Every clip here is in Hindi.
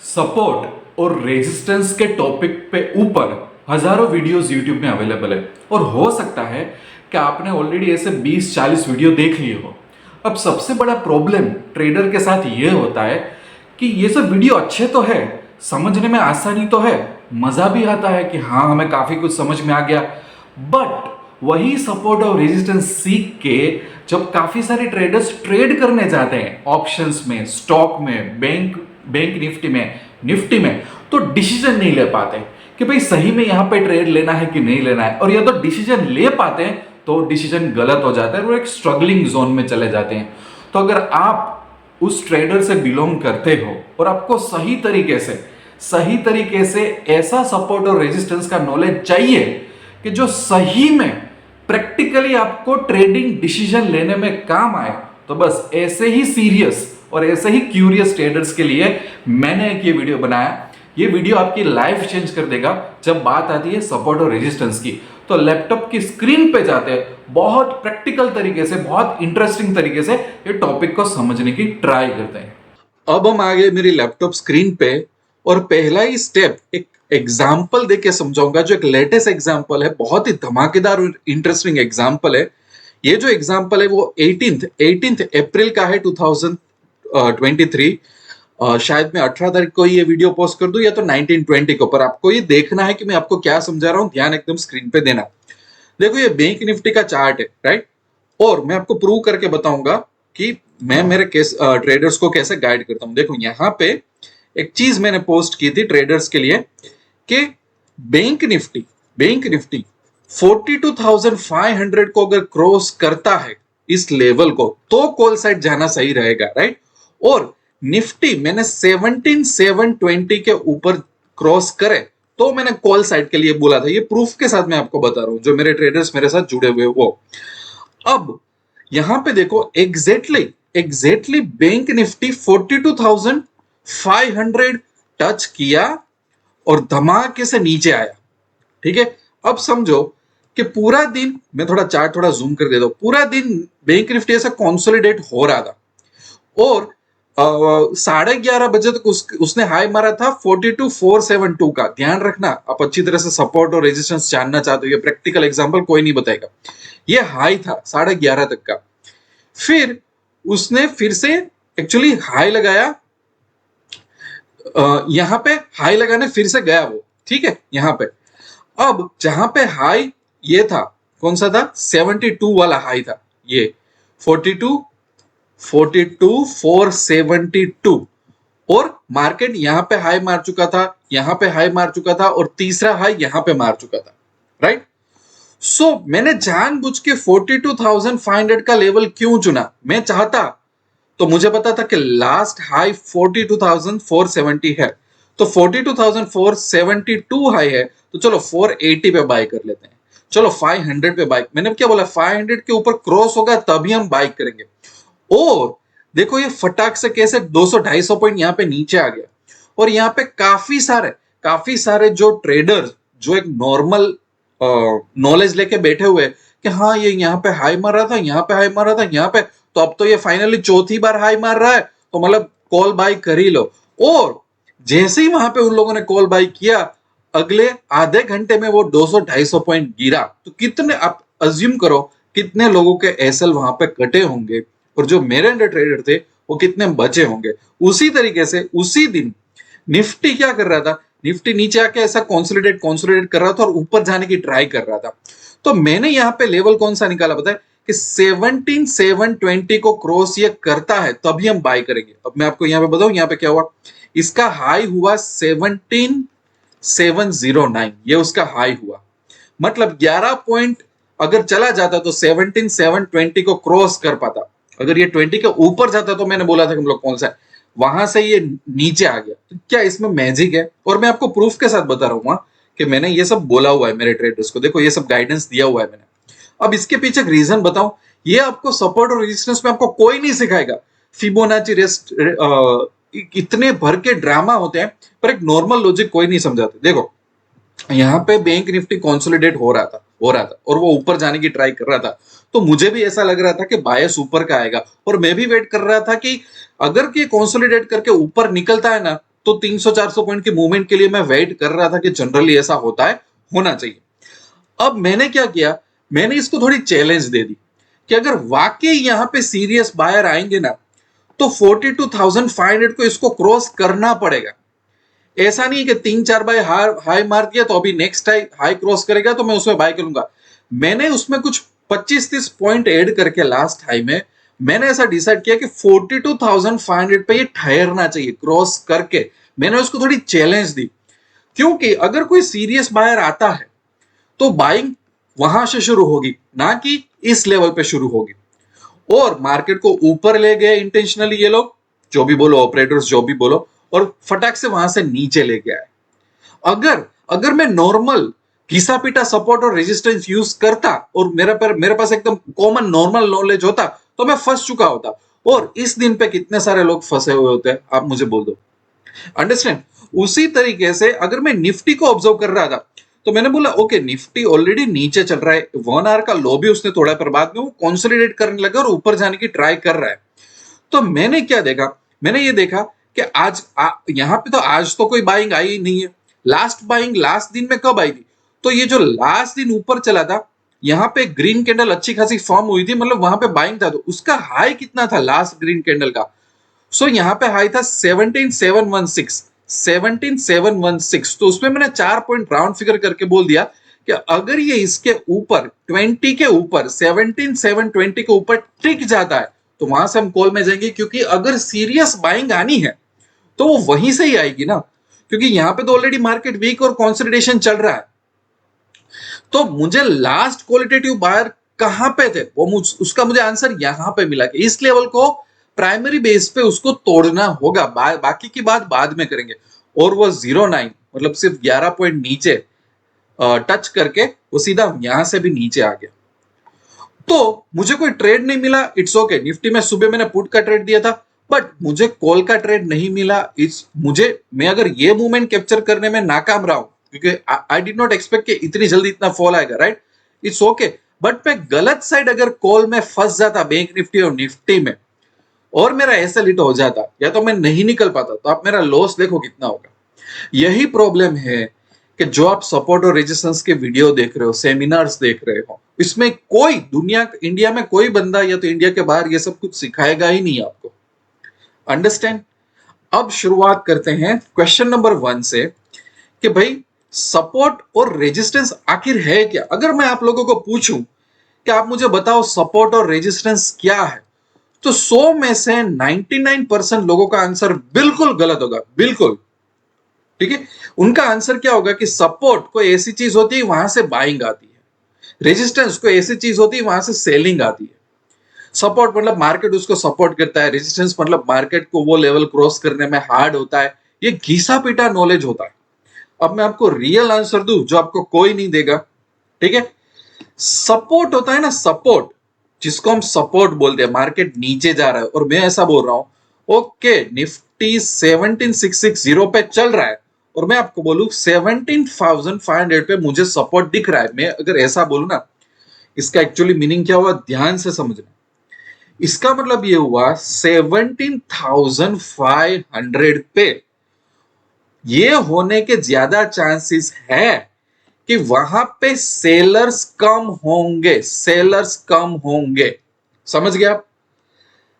सपोर्ट और रेजिस्टेंस के टॉपिक पे ऊपर हजारों वीडियोस यूट्यूब में अवेलेबल है और हो सकता है कि आपने ऑलरेडी ऐसे 20-40 वीडियो देख लिए हो। अब सबसे बड़ा प्रॉब्लम ट्रेडर के साथ ये होता है कि ये सब वीडियो अच्छे तो है, समझने में आसानी तो है, मजा भी आता है कि हाँ हमें काफी कुछ समझ में आ गया, बट वही सपोर्ट और रेजिस्टेंस सीख के जब काफी सारे ट्रेडर्स ट्रेड करने जाते हैं ऑप्शंस में, स्टॉक में, बैंक निफ्टी में, तो डिसीजन नहीं ले पाते कि भाई सही में यहां पे ट्रेड लेना है कि नहीं लेना है, और या तो डिसीजन ले पाते हैं तो डिसीजन गलत हो जाता है, वो एक स्ट्रगलिंग जोन में चले जाते हैं। तो अगर आप उस ट्रेडर से बिलोंग करते हो और आपको सही तरीके से ऐसा सपोर्ट और रेजिस्टेंस का नॉलेज चाहिए कि जो सही में प्रैक्टिकली आपको ट्रेडिंग डिसीजन लेने में काम आए, तो बस ऐसे ही सीरियस और ऐसे ही क्यूरियस ट्रेडर्स के लिए मैंने एक ये वीडियो बनाया। ये वीडियो आपकी लाइफ चेंज कर देगा जब बात आती है सपोर्ट और रेजिस्टेंस की। तो लैपटॉप की स्क्रीन पे जाते हैं, बहुत प्रैक्टिकल तरीके से, बहुत इंटरेस्टिंग तरीके से ये टॉपिक को समझने की ट्राई करते हैं। अब हम आ गए मेरी लैपटॉप स्क्रीन पे और पहला ही स्टेप एक एग्जाम्पल देके समझाऊंगा, जो एक लेटेस्ट एग्जाम्पल है, बहुत ही धमाकेदार और इंटरेस्टिंग एग्जाम्पल है। ये जो एग्जाम्पल है वो 18 अप्रैल का है 2023। शायद मैं 18 तारीख को ये वीडियो पोस्ट कर दूं या तो 19-20 को, पर आपको ये देखना है कि मैं आपको क्या समझा रहा हूं, ध्यान एकदम स्क्रीन पे देना। देखो ये बैंक निफ्टी का चार्ट है, राइट, और मैं आपको प्रूव करके बताऊंगा कि मैं मेरे ट्रेडर्स को कैसे गाइड करता हूं। देखो यहाँ पे एक चीज मैंने पोस्ट की थी ट्रेडर्स के लिए कि बैंक निफ्टी 42,500 को अगर क्रॉस करता है इस लेवल को, तो कॉल साइड जाना सही रहेगा, राइट। और निफ्टी मैंने 17,720 के ऊपर क्रॉस करे तो मैंने कॉल साइड के लिए बोला था। ये प्रूफ के साथ मैं आपको बता रहा हूं, जो मेरे ट्रेडर्स मेरे साथ जुड़े हुए वो। अब यहां पे देखो एग्जैक्टली बैंक निफ्टी 42,500 टच किया और धमाके से नीचे आया, ठीक है। अब समझो कि पूरा दिन, मैं थोड़ा चार्ट थोड़ा जूम कर देता हूं, पूरा दिन बैंक निफ्टी ऐसा कंसोलिडेट हो रहा था और 11:30 बजे तक उसने हाई मारा था 42,472 का। ध्यान रखना, आप अच्छी तरह से सपोर्ट और रेजिस्टेंस जानना चाहते हो, ये प्रैक्टिकल एग्जांपल कोई नहीं बताएगा। ये हाई था 11:30 तक का। फिर उसने फिर से एक्चुअली हाई लगाया, यहां पे हाई लगाने फिर से गया वो, ठीक है, यहां पे। अब जहां पे हाई ये था, कौन सा था, 72 वाला हाई था ये, 42,472 और मार्केट यहां पे हाई मार चुका था, यहां पे हाई मार चुका था और तीसरा हाई यहां पे मार चुका था, राइट। सो मैंने जानबूझ के 42,500 का लेवल क्यों चुना, मैं चाहता तो मुझे पता था कि लास्ट हाई 42,470 है, तो 42,472 हाई है, तो चलो 480 पे बाय कर लेते हैं, चलो 500 पे बाय। मैंने क्या बोला, 500 के ऊपर क्रॉस होगा तभी हम बाय करेंगे। और देखो ये फटाक से कैसे 200-250 पॉइंट यहाँ पे नीचे आ गया। और यहाँ पे काफी सारे जो ट्रेडर्स जो एक नॉर्मल नॉलेज लेके बैठे हुए कि हाँ ये यहाँ पे हाई मार रहा था, यहाँ पे हाई मार रहा था, यहाँ पे, तो अब तो ये फाइनली चौथी बार हाई मार रहा है, तो मतलब कॉल बाय कर ही लो। और जैसे ही वहां पे उन लोगों ने कॉल बाय किया, अगले आधे घंटे में वो 200-250 पॉइंट गिरा, तो कितने, आप अज्यूम करो कितने लोगों के एसएल वहां पे कटे होंगे और जो मेरे अंडर ट्रेडर थे वो कितने बचे होंगे। उसी तरीके से उसी दिन निफ्टी क्या कर रहा था, निफ्टी नीचे आके ऐसा कंसोलिडेट कर रहा था और ऊपर जाने की ट्राई कर रहा था। तो मैंने यहाँ पे लेवल कौन सा निकाला पता है, कि 17,720 को क्रॉस ये करता है तभी हम बाय करेंगे। अब मैं आपको यहाँ पे बताऊं, यहाँ पे क्या हुआ, इसका हाई हुआ 17,709, ये उसका हाई हुआ, मतलब 11 पॉइंट अगर चला जाता तो 17,720 को क्रॉस कर पाता। अगर ये 20 के ऊपर जाता तो मैंने बोला था कि हम लोग कौन सा है, वहां से ये नीचे आ गया। तो क्या इसमें मैजिक है, और मैं आपको प्रूफ के साथ बता रहा हूं कि मैंने ये सब बोला हुआ है मेरे ट्रेडर्स को, देखो ये सब गाइडेंस दिया हुआ है मैंने। अब इसके पीछे एक रीजन बताऊं, ये आपको सपोर्ट और रेजिस्टेंस में आपको कोई नहीं सिखाएगा। फिबोनाची रेस्ट इतने भर के ड्रामा होते हैं, पर एक नॉर्मल लॉजिक कोई नहीं समझाते। देखो यहाँ पे बैंक निफ्टी कंसोलिडेट हो रहा था और वो ऊपर जाने की ट्राई कर रहा था, तो मुझे भी ऐसा लग रहा था कि बायस ऊपर का आएगा, और मैं भी वेट कर रहा था कि अगर ये कंसोलिडेट करके ऊपर निकलता है ना, तो 300-400 पॉइंट की मूवमेंट के लिए मैं वेट कर रहा था कि जनरली ऐसा होता है, होना चाहिए। अब मैंने क्या किया, मैंने इसको थोड़ी चैलेंज दे दी कि अगर वाकई यहां पे सीरियस बायर आएंगे ना, तो 42,500 को इसको क्रॉस करना पड़ेगा। ऐसा नहीं कि 3-4 बाय हाई मार दिया तो अभी नेक्स्ट हाई क्रॉस करेगा तो मैं उसमें बाय करूंगा। मैंने उसमें कुछ 25-30 पॉइंट ऐड करके लास्ट हाई में मैंने ऐसा डिसाइड किया कि 42,500 पे ये ठहरना चाहिए क्रॉस करके। मैंने उसको थोड़ी चैलेंज दी, क्योंकि अगर कोई सीरियस बायर आता है तो बाइंग वहां से शुरू होगी, ना कि इस लेवल पे शुरू होगी। और मार्केट को ऊपर ले गए इंटेंशनली ये लोग, जो भी बोलो, ऑपरेटर्स जो भी बोलो, और फटाक से वहां से नीचे ले गया है। अगर अगर मैं नॉर्मल घिसा पीटा सपोर्ट और रेजिस्टेंस यूज करता और मेरे पास एकदम कॉमन नॉर्मल नॉलेज होता, तो मैं फंस चुका होता। और इस दिन पे कितने सारे लोग फंसे हुए होते हैं, आप मुझे बोल दो। अंडरस्टैंड? उसी तरीके से अगर मैं निफ्टी को ऑब्जर्व कर रहा था, तो मैंने बोला ओके, निफ्टी ऑलरेडी नीचे चल रहा है, 1 आवर का लो भी उसने तोड़ा, पर बाद में वो कंसोलिडेट करने लगा और ऊपर जाने की ट्राई कर रहा है। तो मैंने क्या देखा, मैंने ये देखा कि आज यहां पे तो आज तो कोई बाइंग आई ही नहीं है। लास्ट बाइंग लास्ट दिन में कब आई थी? तो ये जो लास्ट दिन ऊपर चला था, यहां पे ग्रीन कैंडल अच्छी खासी फॉर्म हुई थी, मतलब वहां पे बाइंग था। तो उसका हाई कितना था लास्ट ग्रीन कैंडल का? सो यहाँ पे हाई था 17,716, 17,716। तो उसमें मैंने 4 पॉइंट राउंड फिगर करके बोल दिया कि अगर ये इसके ऊपर 20 के ऊपर 17,720 के ऊपर टिक जाता है तो वहां से हम कॉल में जाएंगे, क्योंकि अगर सीरियस बाइंग आनी है तो वो वहीं से ही आएगी ना, क्योंकि यहाँ पे तो ऑलरेडी मार्केट वीक और कंसोलिडेशन चल रहा है। तो मुझे लास्ट क्वालिटेटिव बायर कहां पे थे, वो उसका मुझे आंसर यहां पे मिला कि इस लेवल को प्राइमरी बेस पे उसको तोड़ना होगा। बाकी की बात बाद में करेंगे। और वो 09 मतलब सिर्फ 11 पॉइंट नीचे टच करके वो सीधा यहां से भी नीचे आ गया। तो मुझे कोई ट्रेड नहीं मिला, इट्स ओके। निफ्टी में सुबह मैंने पुट का ट्रेड दिया था, बट मुझे कॉल का ट्रेड नहीं मिला। मैं अगर ये मूवमेंट कैप्चर करने में नाकाम रहा हूं, क्योंकि आई डिड नॉट एक्सपेक्ट कि इतनी जल्दी इतना फॉल आएगा, राइट? It's okay. बट मैं गलत साइड अगर कॉल में फंस जाता बैंक निफ्टी और निफ्टी में, और मेरा ऐसा लिट हो जाता, या तो मैं नहीं निकल पाता, तो आप मेरा लॉस देखो कितना होगा। यही प्रॉब्लम है कि जो आप सपोर्ट और रेजिस्टेंस के वीडियो देख रहे हो, सेमिनार्स देख रहे हो, इसमें कोई इंडिया में कोई बंदा या तो इंडिया के बाहर ये सब कुछ सिखाएगा ही नहीं आपको। अंडरस्टैंड? अब शुरुआत करते हैं क्वेश्चन नंबर 1 से कि भाई सपोर्ट और रेजिस्टेंस आखिर है क्या। अगर मैं आप लोगों को पूछूं कि आप मुझे बताओ सपोर्ट और रेजिस्टेंस क्या है, तो 100 में से 99% लोगों का आंसर बिल्कुल गलत होगा, बिल्कुल। ठीक है? उनका आंसर क्या होगा कि सपोर्ट कोई ऐसी चीज होती है वहां से बाइंग आती है, रेजिस्टेंस कोई ऐसी चीज होती है वहां से सेलिंग आती है। सपोर्ट मतलब मार्केट उसको सपोर्ट करता है, रेजिस्टेंस मतलब मार्केट को वो लेवल क्रॉस करने में हार्ड होता है। ये घिसा पीटा नॉलेज होता है। अब मैं आपको रियल आंसर दूं जो आपको कोई नहीं देगा। ठीक है? सपोर्ट होता है ना, सपोर्ट, जिसको हम सपोर्ट बोलते हैं, मार्केट नीचे जा रहा है और मैं ऐसा बोल रहा हूं ओके निफ्टी 17,660 पे चल रहा है, और मैं आपको बोलूं 17,500 पे मुझे सपोर्ट दिख रहा है। मैं अगर ऐसा बोलूं ना, इसका एक्चुअली मीनिंग क्या हुआ ध्यान से समझना। इसका मतलब ये हुआ 17,500 पे ये होने के ज्यादा चांसेस है कि वहां पे सेलर्स कम होंगे, सेलर्स कम होंगे। समझ गए आप?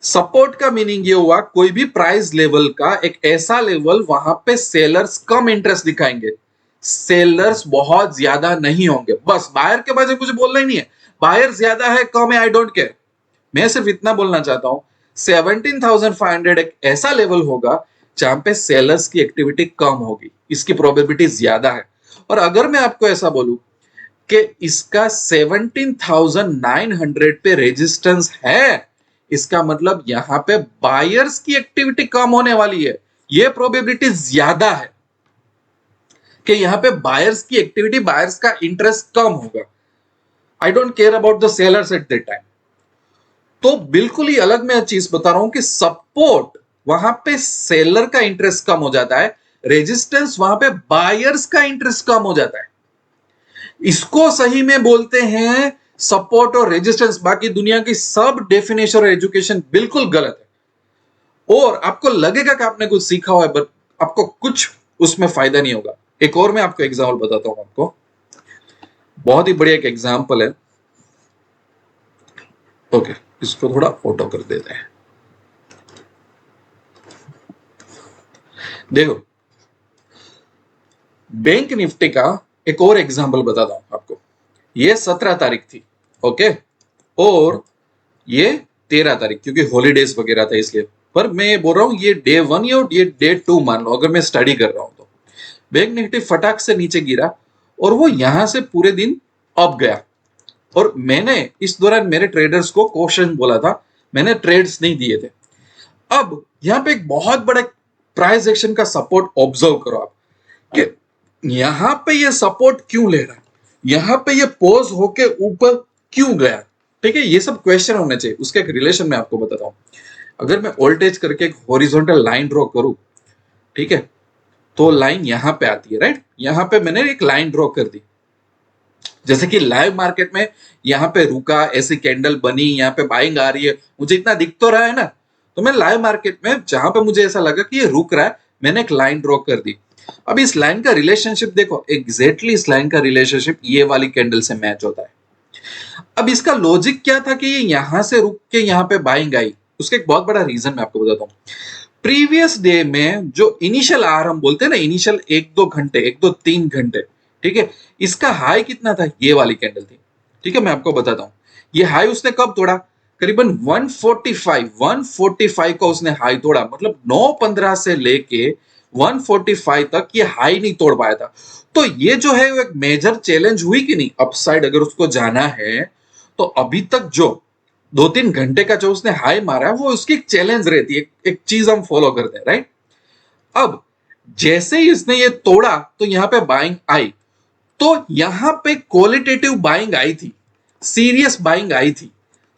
सपोर्ट का मीनिंग ये हुआ कोई भी प्राइस लेवल का एक ऐसा लेवल वहां पे सेलर्स कम इंटरेस्ट दिखाएंगे, सेलर्स बहुत ज्यादा नहीं होंगे। बस बायर के बारे में कुछ बोलना ही नहीं है, बायर ज्यादा है कम है आई डोंट केयर। मैं सिर्फ इतना बोलना चाहता हूं 17,500 एक ऐसा लेवल होगा जहां पे सेलर्स की एक्टिविटी कम होगी, इसकी प्रोबेबिलिटी ज्यादा है। और अगर मैं आपको ऐसा बोलूं कि इसका 17,900 पे रेजिस्टेंस है, इसका मतलब यहां पे बायर्स की एक्टिविटी कम होने वाली है। यह प्रोबेबिलिटी ज्यादा है कि यहां पे बायर्स की एक्टिविटी, बायर्स का इंटरेस्ट कम होगा। I don't care about the sellers at that time. तो बिल्कुल ही अलग मैं चीज बता रहा हूं कि सपोर्ट वहां पे सेलर का इंटरेस्ट कम हो जाता है, रेजिस्टेंस वहां पे बायर्स का इंटरेस्ट कम हो जाता है। इसको सही में बोलते हैं सपोर्ट और रेजिस्टेंस। बाकी दुनिया की सब डेफिनेशन और एजुकेशन बिल्कुल गलत है। और आपको लगेगा कि आपने कुछ सीखा हुआ है, बट आपको कुछ उसमें फायदा नहीं होगा। एक और मैं आपको एग्जाम्पल बताता हूं, आपको बहुत ही बढ़िया एक एग्जाम्पल है। ओके, इसको थोड़ा ऑटो कर देते हैं। देखो, बैंक निफ्टी का एक और एग्जाम्पल बताता हूं आपको। ये 17 तारीख थी, ओके, और ये 13 तारीख, क्योंकि हॉलीडेज वगैरह था इसलिए। पर मैं बोल रहा हूं ये डे 1 या ये डे 2 मान लो, अगर मैं स्टडी कर रहा हूं तो बैंक निफ्टी फटाक से नीचे गिरा और वो यहां से पूरे दिन अप गया। और मैंने इस दौरान मेरे ट्रेडर्स को क्वेश्चन बोला था, मैंने ट्रेड्स नहीं दिए थे। अब यहां पे एक बहुत बड़ा प्राइस एक्शन का सपोर्ट ऑब्जर्व करो आप, कि यहां पे ये सपोर्ट क्यों ले रहा है, यहां पे ये पॉज होके ऊपर क्यों गया। ठीक है, ये सब क्वेश्चन होने चाहिए। उसका एक रिलेशन मैं आपको बताता हूं। अगर मैं वोल्टेज करके एक हॉरिजॉन्टल लाइन ड्रॉ करूं, ठीक है, तो लाइन यहां पे आती है, राइट। यहां पे मैंने एक लाइन ड्रॉ कर दी, जैसे कि लाइव मार्केट में यहां पे रुका, ऐसी कैंडल बनी, यहां पे बाइंग आ रही है, मुझे इतना दिख तो रहा है ना। तो मैं लाइव मार्केट में जहां पे मुझे ऐसा लगा कि ये रुक रहा है, मैंने एक लाइन ड्रॉ कर दी। अब इस लाइन का रिलेशनशिप देखो, एग्जैक्टली इस लाइन का रिलेशनशिप ये वाली कैंडल से मैच होता है। अब इसका लॉजिक क्या था कि ये यहां से रुक के यहां पे बाइंग आई। उसका एक बहुत बड़ा रीजन मैं आपको बताता हूं। प्रीवियस डे में जो इनिशियल आर हम बोलते हैं ना, इनिशियल 1-2 घंटे, 1-2 3 घंटे, ठीक है, इसका हाई कितना था, ये वाली कैंडल थी। ठीक है, मैं आपको बताता हूं ये हाई उसने कब तोड़ा, करीबन 145 का उसने हाई तोड़ा। मतलब 9:15 से लेके 145 तक ये हाई नहीं तोड़ पाया था। तो ये जो है वो एक मेजर चैलेंज हुई कि नहीं, अपसाइड अगर उसको जाना है तो अभी तक जो 2-3 घंटे का जो उसने हाई मारा है वो उसकी एक चैलेंज रहती है, एक चीज हम फॉलो करते हैं, राइट। अब जैसे ही इसने ये तोड़ा तो यहां पे बाइंग आई, तो यहां पे क्वालिटेटिव बाइंग आई थी, सीरियस बाइंग आई थी।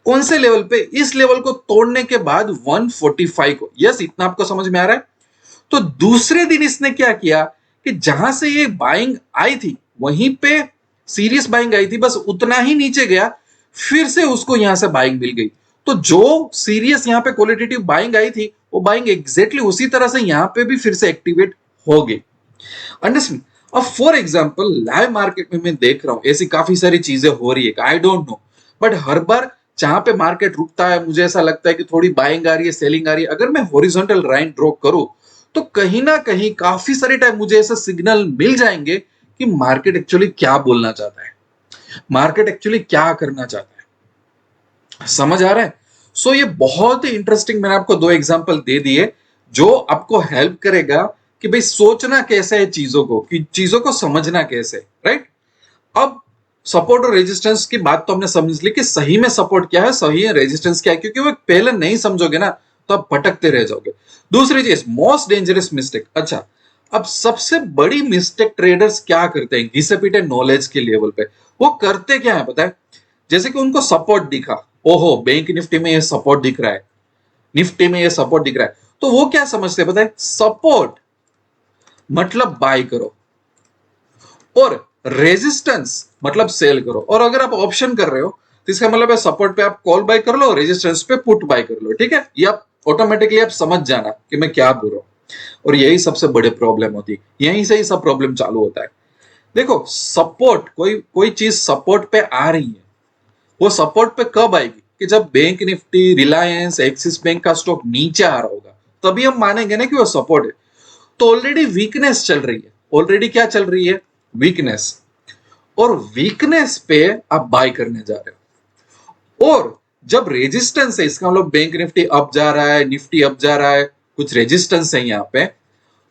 कौन से लेवल पे, इस लेवल को तोड़ने के बाद 145 को। यस, इतना आपको समझ में आ रहा है। तो दूसरे दिन इसने क्या किया कि जहां से ये बाइंग आई थी वहीं पे सीरियस बाइंग आई थी, बस उतना ही नीचे गया, फिर से उसको यहां से बाइंग मिल गई। तो जो सीरियस यहां पे क्वालिटेटिव बाइंग आई थी, वो बाइंग एग्जैक्टली उसी तरह से यहां पे भी फिर से एक्टिवेट हो गई। अंडरस्टैंड। अब फॉर एग्जाम्पल लाइव मार्केट में मैं देख रहा हूं ऐसी काफी सारी चीजें हो रही है, आई डोंट नो, बट हर बार जहां पे मार्केट रुकता है मुझे ऐसा लगता है कि थोड़ी बाइंग आ रही है, सेलिंग आ रही है। अगर मैं हॉरिजॉन्टल लाइन ड्रॉ करूं तो कहीं ना कहीं काफी सारे टाइम मुझे ऐसा सिग्नल मिल जाएंगे कि मार्केट एक्चुअली क्या बोलना चाहता है, मार्केट एक्चुअली क्या करना चाहता है। समझ आ रहा है। सो ये बहुत ही इंटरेस्टिंग, मैंने आपको 2 एग्जांपल दे दिए जो आपको हेल्प करेगा कि भाई सोचना कैसे है चीजों को, कि चीजों को समझना कैसे, राइट। अब सपोर्ट और रेजिस्टेंस की बात तो हमने समझ ली कि सही में सपोर्ट क्या है, सही है रेजिस्टेंस क्या है, क्योंकि वो पहले नहीं समझोगे ना तो आप भटकते रह जाओगे। दूसरी चीज, मोस्ट डेंजरस मिस्टेक। अच्छा, अब सबसे बड़ी मिस्टेक ट्रेडर्स क्या करते हैं घिसे पीटे नॉलेज के लेवल पे, वो करते क्या है पता है। जैसे कि उनको सपोर्ट दिखा, ओहो बैंक निफ्टी में ये सपोर्ट दिख रहा है, निफ्टी में ये सपोर्ट दिख रहा है, तो वो क्या समझते हैं पता है, सपोर्ट मतलब बाय करो और रेजिस्टेंस मतलब सेल करो। और अगर आप ऑप्शन कर रहे हो तो इसका मतलब है सपोर्ट पे आप कॉल बाय कर लो, रेजिस्टेंस पे पुट बाय कर लो। ठीक है, ये आप ऑटोमेटिकली आप समझ जाना कि मैं क्या बोल रहा हूं। और यही सबसे बड़ी प्रॉब्लम होती है, यहीं से ही सब प्रॉब्लम चालू होता है। देखो, सपोर्ट, कोई कोई चीज सपोर्ट पे आ रही है, वो सपोर्ट पे कब आएगी कि जब bank Nifty, Reliance, axis bank का स्टॉक नीचे आ रहा होगा, तभी हम मानेंगे ना कि वो सपोर्ट है। तो ऑलरेडी वीकनेस चल रही है, ऑलरेडी क्या चल रही है, वीकनेस। और वीकनेस पे आप बाय करने जा रहे हो। और जब रेजिस्टेंस है, इसका मतलब बैंक निफ्टी अप जा रहा है, निफ्टी अप जा रहा है, कुछ रेजिस्टेंस है यहाँ पे,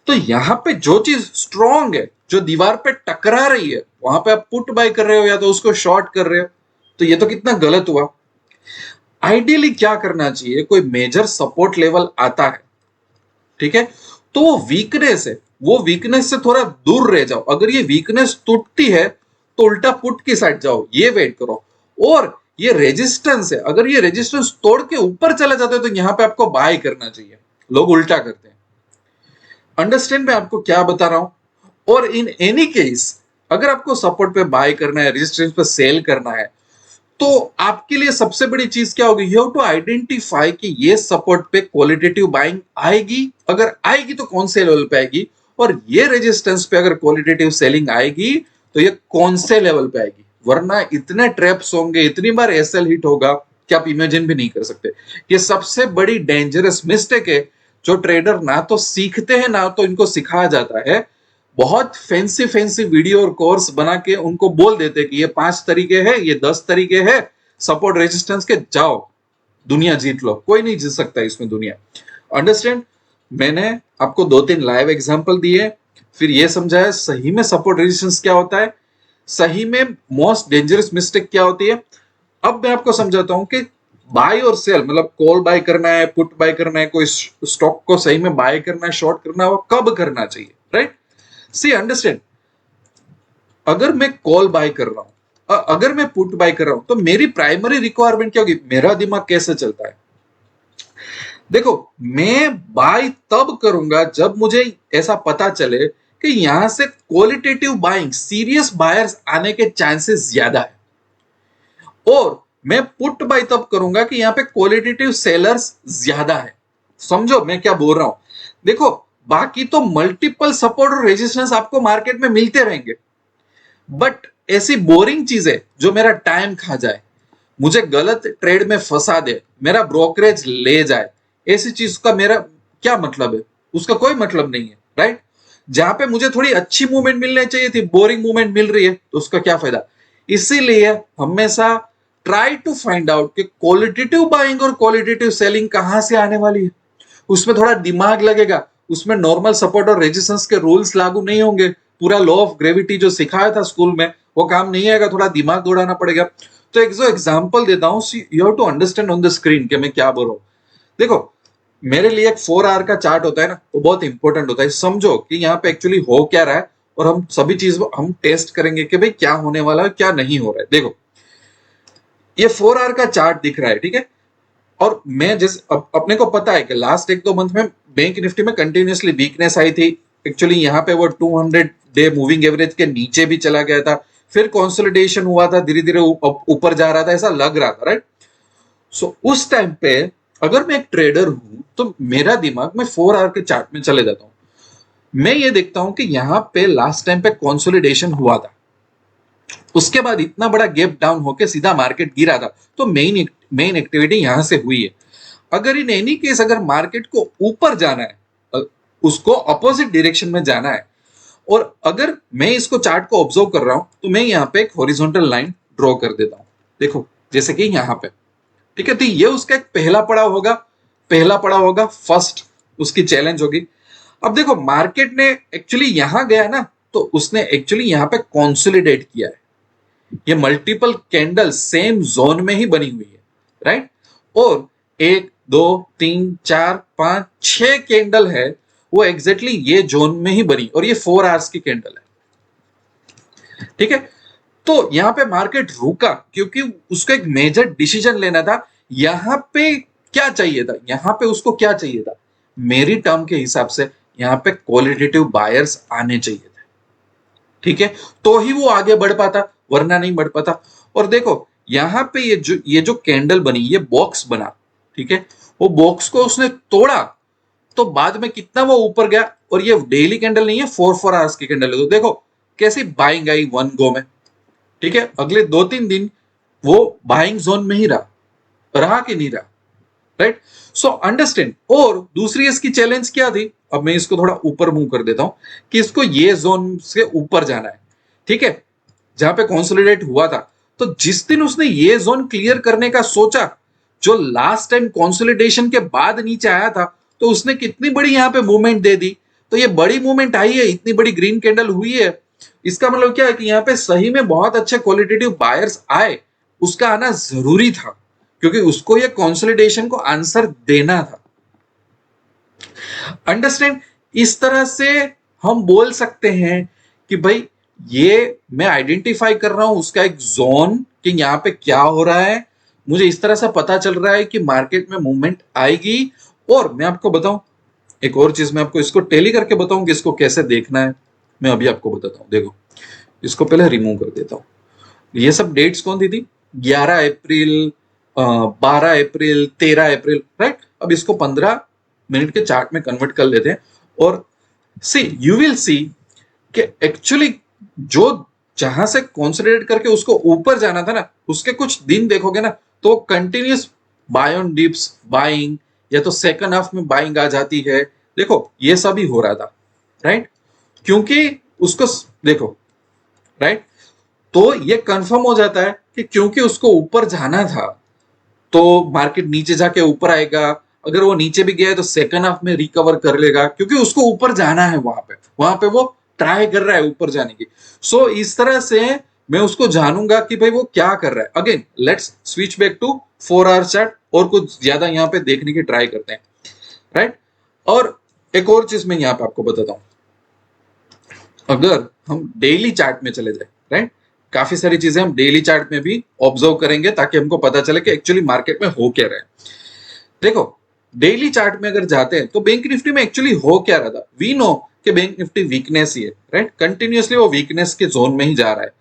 तो यहां पे जो चीज स्ट्रॉन्ग है, जो दीवार पे टकरा रही है, वहां पे आप पुट बाय कर रहे हो या तो उसको शॉर्ट कर रहे हो, तो ये तो कितना गलत हुआ। आइडियली क्या करना चाहिए, कोई मेजर सपोर्ट लेवल आता है, ठीक है, तो वो वीकनेस है, वो वीकनेस से थोड़ा दूर रह जाओ। अगर ये वीकनेस टूटती है तो उल्टा पुट की साइड जाओ, ये वेट करो। और ये रेजिस्टेंस है, अगर ये रेजिस्टेंस तोड़ के ऊपर चला जाता है तो यहां पे आपको बाय करना चाहिए। लोग उल्टा करते हैं। अंडरस्टैंड मैं आपको क्या बता रहा हूं। और इन एनी केस अगर आपको सपोर्ट पे बाय करना है, रेजिस्टेंस पे सेल करना है, तो आपके लिए सबसे बड़ी चीज क्या होगी, यू हैव टू आइडेंटिफाई कि ये सपोर्ट पे क्वालिटेटिव बाइंग आएगी, अगर आएगी तो कौन से लेवल पे आएगी, और ये रेजिस्टेंस पे अगर क्वालिटेटिव सेलिंग आएगी तो ये कौन से लेवल पे आएगी। वरना इतने ट्रैप्स होंगे, इतनी बार एसएल हिट होगा कि आप इमेजिन भी नहीं कर सकते। ये सबसे बड़ी डेंजरस मिस्टेक है जो ट्रेडर ना तो सीखते हैं ना तो इनको सिखाया जाता है। बहुत फैंसी फैंसी वीडियो और कोर्स बना के उनको बोल देते कि ये 5 तरीके हैं, ये 10 तरीके हैं सपोर्ट रेजिस्टेंस के, जाओ दुनिया जीत लो। कोई नहीं जीत सकता इसमें दुनिया। अंडरस्टैंड? मैंने आपको 2-3 लाइव एग्जांपल दिए, फिर ये समझाया सही में सपोर्ट रेजिस्टेंस क्या होता है, सही में मोस्ट डेंजरस मिस्टेक क्या होती है। अब मैं आपको समझाता हूं कि बाय और सेल, मतलब कॉल बाय करना है, पुट बाय करना है, कोई स्टॉक को सही में बाय करना है, शॉर्ट करना है, वो कब करना चाहिए, राइट? सी अंडरस्टैंड, अगर मैं कॉल बाय कर रहा हूं, अगर मैं पुट बाय कर रहा हूं, तो मेरी प्राइमरी रिक्वायरमेंट क्या होगी, मेरा दिमाग कैसे चलता है। देखो, मैं बाय तब करूंगा जब मुझे ऐसा पता चले कि यहां से क्वालिटेटिव बाइंग, सीरियस बायर्स आने के चांसेस ज्यादा है, और मैं पुट बाय तब करूंगा कि यहां पे क्वालिटेटिव सेलर्स ज्यादा है। समझो मैं क्या बोल रहा हूं। देखो, बाकी तो मल्टीपल सपोर्ट और रेजिस्टेंस आपको मार्केट में मिलते रहेंगे, बट ऐसी बोरिंग चीजें जो मेरा टाइम खा जाए, मुझे गलत ट्रेड में फंसा दे, मेरा ब्रोकरेज ले जाए, ऐसी चीज का मेरा क्या मतलब है, उसका कोई मतलब नहीं है, राइट? जहां पे मुझे थोड़ी अच्छी मूवमेंट मिलनी चाहिए थी, बोरिंग मूवमेंट मिल रही है, तो उसका क्या फायदा। इसीलिए हमेशा ट्राई टू फाइंड आउट कि क्वालिटेटिव बाइंग और क्वालिटेटिव सेलिंग कहां से आने वाली है। उसमें थोड़ा दिमाग लगेगा, उसमें नॉर्मल सपोर्ट और रेजिस्टेंस के रूल्स लागू नहीं होंगे, पूरा लॉ ऑफ ग्रेविटी जो सिखाया था स्कूल में वो काम नहीं आएगा, थोड़ा दिमाग दौड़ाना पड़ेगा। तो एक जो एग्जांपल देता हूं, you have to understand on the screen कि मैं क्या बोल रहा हूं। देखो, मेरे लिए एक 4 आवर का चार्ट होता है ना, वो बहुत इंपॉर्टेंट होता है। समझो कि यहाँ पे एक्चुअली हो क्या रहा है, और हम सभी चीज हम टेस्ट करेंगे कि भाई क्या होने वाला है, क्या नहीं हो रहा है। देखो, ये 4 आवर का चार्ट दिख रहा है, ठीक है। और मैं अपने को पता है कि लास्ट 1-2 मंथ में बैंक निफ्टी में कंटिन्यूसली वीकनेस आई थी। एक्चुअली यहाँ पे वो 200 डे मूविंग एवरेज के नीचे भी चला गया था, फिर कंसोलिडेशन हुआ था, धीरे धीरे ऊपर जा रहा था, ऐसा लग रहा था, राइट? सो उस टाइम पे अगर मैं एक ट्रेडर हूं तो मेरा दिमाग में 4 आवर के चार्ट में चले जाता हूं। मैं ये देखता हूं कि यहाँ पे लास्ट टाइम पे कंसोलिडेशन हुआ था, उसके बाद इतना बड़ा गैप डाउन होके सीधा मार्केट गिरा था, तो मेन एक्टिविटी यहां से हुई है। अगर इन एनी केस अगर मार्केट को ऊपर जाना है, उसको अपोजिट डायरेक्शन में जाना है, और अगर मैं इसको चार्ट को ऑब्जर्व कर रहा हूं, तो मैं यहाँ पे एक हॉरिजॉन्टल लाइन ड्रॉ कर देता हूं। देखो, जैसे कि यहाँ पे, ठीक है। तो ये उसका एक पहला पड़ाव होगा, फर्स्ट उसकी चैलेंज होगी। अब देखो, मार्केट ने एक्चुअली यहां गया ना, तो उसने एक्चुअली यहाँ पे कॉन्सोलिडेट किया है। ये मल्टीपल कैंडल सेम जोन में ही बनी हुई है, राइट? और 1 2 3 4 5 6 कैंडल है, वो एग्जैक्टली ये जोन में ही बनी, और ये 4 आवर्स की कैंडल है, ठीक है। तो यहां पे मार्केट रुका क्योंकि उसको एक मेजर डिसीजन लेना था। यहां पे क्या चाहिए था, यहां पे उसको क्या चाहिए था, मेरी टर्म के हिसाब से यहां पे क्वालिटेटिव बायर्स आने चाहिए थे, ठीक है, तो ही वो आगे बढ़ पाता, वरना नहीं बढ़ पाता। और देखो, यहां पे ये जो कैंडल बनी, ये बॉक्स बना, ठीक है, वो बॉक्स को उसने तोड़ा, तो बाद में कितना वो ऊपर गया। और ये डेली कैंडल नहीं है, 4 आवर्स की कैंडल है। तो देखो कैसी बाइंग आई वन गो में, ठीक है। अगले 2-3 दिन वो बाइंग जोन में ही रहा कि नहीं रहा, राइट? So understand. और दूसरी इसकी चैलेंज क्या थी, अब मैं इसको थोड़ा ऊपर मूव कर देता हूं, कि इसको ये जोन से ऊपर जाना है, ठीक है, जहां पे कंसोलिडेट हुआ था। तो जिस दिन उसने ये जोन क्लियर करने का सोचा, जो लास्ट टाइम कंसोलिडेशन के बाद नीचे आया था, तो उसने कितनी बड़ी यहां पे मूवमेंट दे दी। तो ये बड़ी मूवमेंट आई है, इतनी बड़ी ग्रीन कैंडल हुई है, इसका मतलब क्या है कि यहाँ पे सही में बहुत अच्छे क्वालिटेटिव बायर्स आए, उसका आना जरूरी था, क्योंकि उसको ये कंसोलिडेशन को आंसर देना था। अंडरस्टैंड? इस तरह से हम बोल सकते हैं कि भाई ये मैं आइडेंटिफाई कर रहा हूं उसका एक जोन, कि यहां पे क्या हो रहा है, मुझे इस तरह से पता चल रहा है कि मार्केट में मूवमेंट आएगी। और मैं आपको बताऊं एक और चीज, मैं आपको इसको टेली करके बताऊं कि इसको कैसे देखना है। मैं अभी आपको बताता हूं, देखो, इसको पहले रिमूव कर देता हूं। ये सब डेट्स कौन दी थी, 11 अप्रैल, 12 अप्रैल, 13 अप्रैल, राइट। अब इसको 15 मिनट के चार्ट में कन्वर्ट कर लेते हैं और सी यू विल सी कि एक्चुअली जो जहां से कंसोलिडेट करके उसको ऊपर जाना था ना, उसके कुछ दिन देखोगे ना तो continuous buy on dips buying, या तो सेकंड हाफ में बाइंग आ जाती है। देखो ये सब ही हो रहा था, राइट, क्योंकि उसको देखो, राइट, तो ये कंफर्म हो जाता है कि क्योंकि उसको ऊपर जाना था तो मार्केट नीचे जाके ऊपर आएगा। अगर वो नीचे भी गया है तो सेकंड हाफ में रिकवर कर लेगा, क्योंकि उसको ऊपर जाना है, वहां पे वो ट्राई कर रहा है ऊपर जाने की। सो इस तरह से मैं उसको जानूंगा कि भाई वो क्या कर रहा है। Again let's switch back to 4 hour chart और कुछ ज्यादा यहाँ पे देखने की ट्राई करते हैं, राइट। और एक और चीज मैं यहाँ पे आपको बताता हूँ, अगर हम डेली चार्ट में चले जाए, राइट, काफी सारी चीजें हम डेली चार्ट में भी ऑब्जर्व करेंगे ताकि हमको पता चले कि एक्चुअली मार्केट में हो क्या रहा है। देखो डेली चार्ट में अगर जाते हैं तो बैंक निफ्टी में एक्चुअली हो क्या रहा था, वी नो कि बैंक निफ्टी वीकनेस ही है, राइट, कंटिन्यूअसली वो वीकनेस के जोन में ही जा रहा है।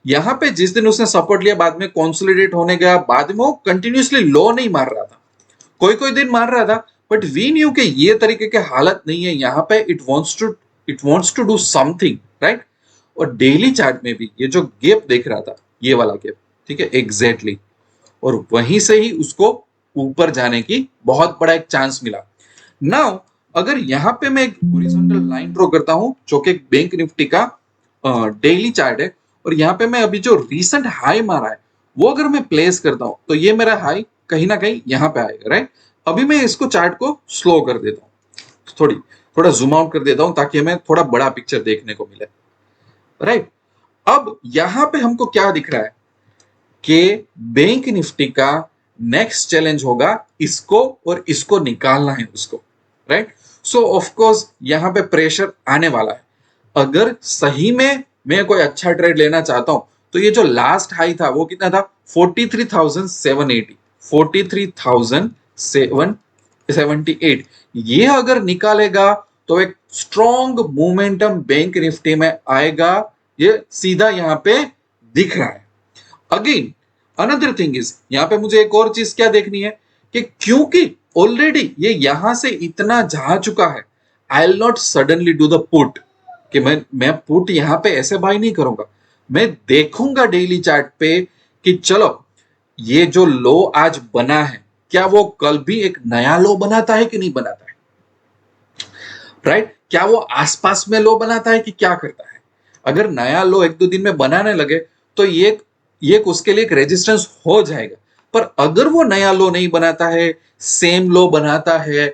यहाँ पे जिस दिन उसने सपोर्ट लिया, बाद में कंसोलिडेट होने गया, बाद में वो कंटिन्यूअसली लो नहीं मार रहा था, कोई कोई दिन मार रहा था, बट वी न्यू कि ये तरीके के हालत नहीं है यहाँ पे। It wants to do something, right. और डेली चार्ट में भी ये जो गैप देख रहा था, ये वाला गैप, ठीक है, एग्जैक्टली, और वहीं से ही उसको ऊपर जाने की बहुत बड़ा एक चांस मिला। नाउ अगर यहाँ पे मैं एक हॉरिजॉन्टल लाइन ड्रॉ करता हूं जो कि बैंक निफ्टी का डेली चार्ट है, और यहाँ पे मैं अभी जो रीसेंट हाई मारा है वो अगर मैं प्लेस करता हूं तो ये मेरा हाई कहीं ना कहीं यहाँ पे आएगा, राइट। अभी मैं इसको चार्ट को स्लो कर देता हूँ, थोड़ा जूम आउट कर देता हूं ताकि हमें थोड़ा बड़ा पिक्चर देखने को मिले, राइट। अब यहां पे हमको क्या दिख रहा है कि बैंक निफ्टी का नेक्स्ट चैलेंज होगा इसको, और इसको निकालना है उसको, राइट। सो ऑफ कोर्स यहां पे प्रेशर आने वाला है। अगर सही में मैं कोई अच्छा ट्रेड लेना चाहता हूं तो ये जो लास्ट हाई था वो कितना था, 43,780, 43,778, ये अगर निकालेगा तो एक स्ट्रॉन्ग मोमेंटम बैंक निफ्टी में आएगा, ये सीधा यहां पे दिख रहा है। अगेन अनदर थिंग इज, यहां पे मुझे एक और चीज क्या देखनी है कि क्योंकि ऑलरेडी ये यहां से इतना जा चुका है, I will not suddenly do the put, कि मैं पुट यहां पे ऐसे बाय नहीं करूंगा। मैं देखूंगा डेली चार्ट पे कि चलो ये जो लो आज बना है क्या वो कल भी एक नया लो बनाता है कि नहीं बनाता है, राइट, क्या वो आसपास में लो बनाता है कि क्या करता है। अगर नया लो एक दो दिन में बनाने लगे तो ये उसके लिए एक रेजिस्टेंस हो जाएगा। पर अगर वो नया लो नहीं बनाता है, सेम लो बनाता है,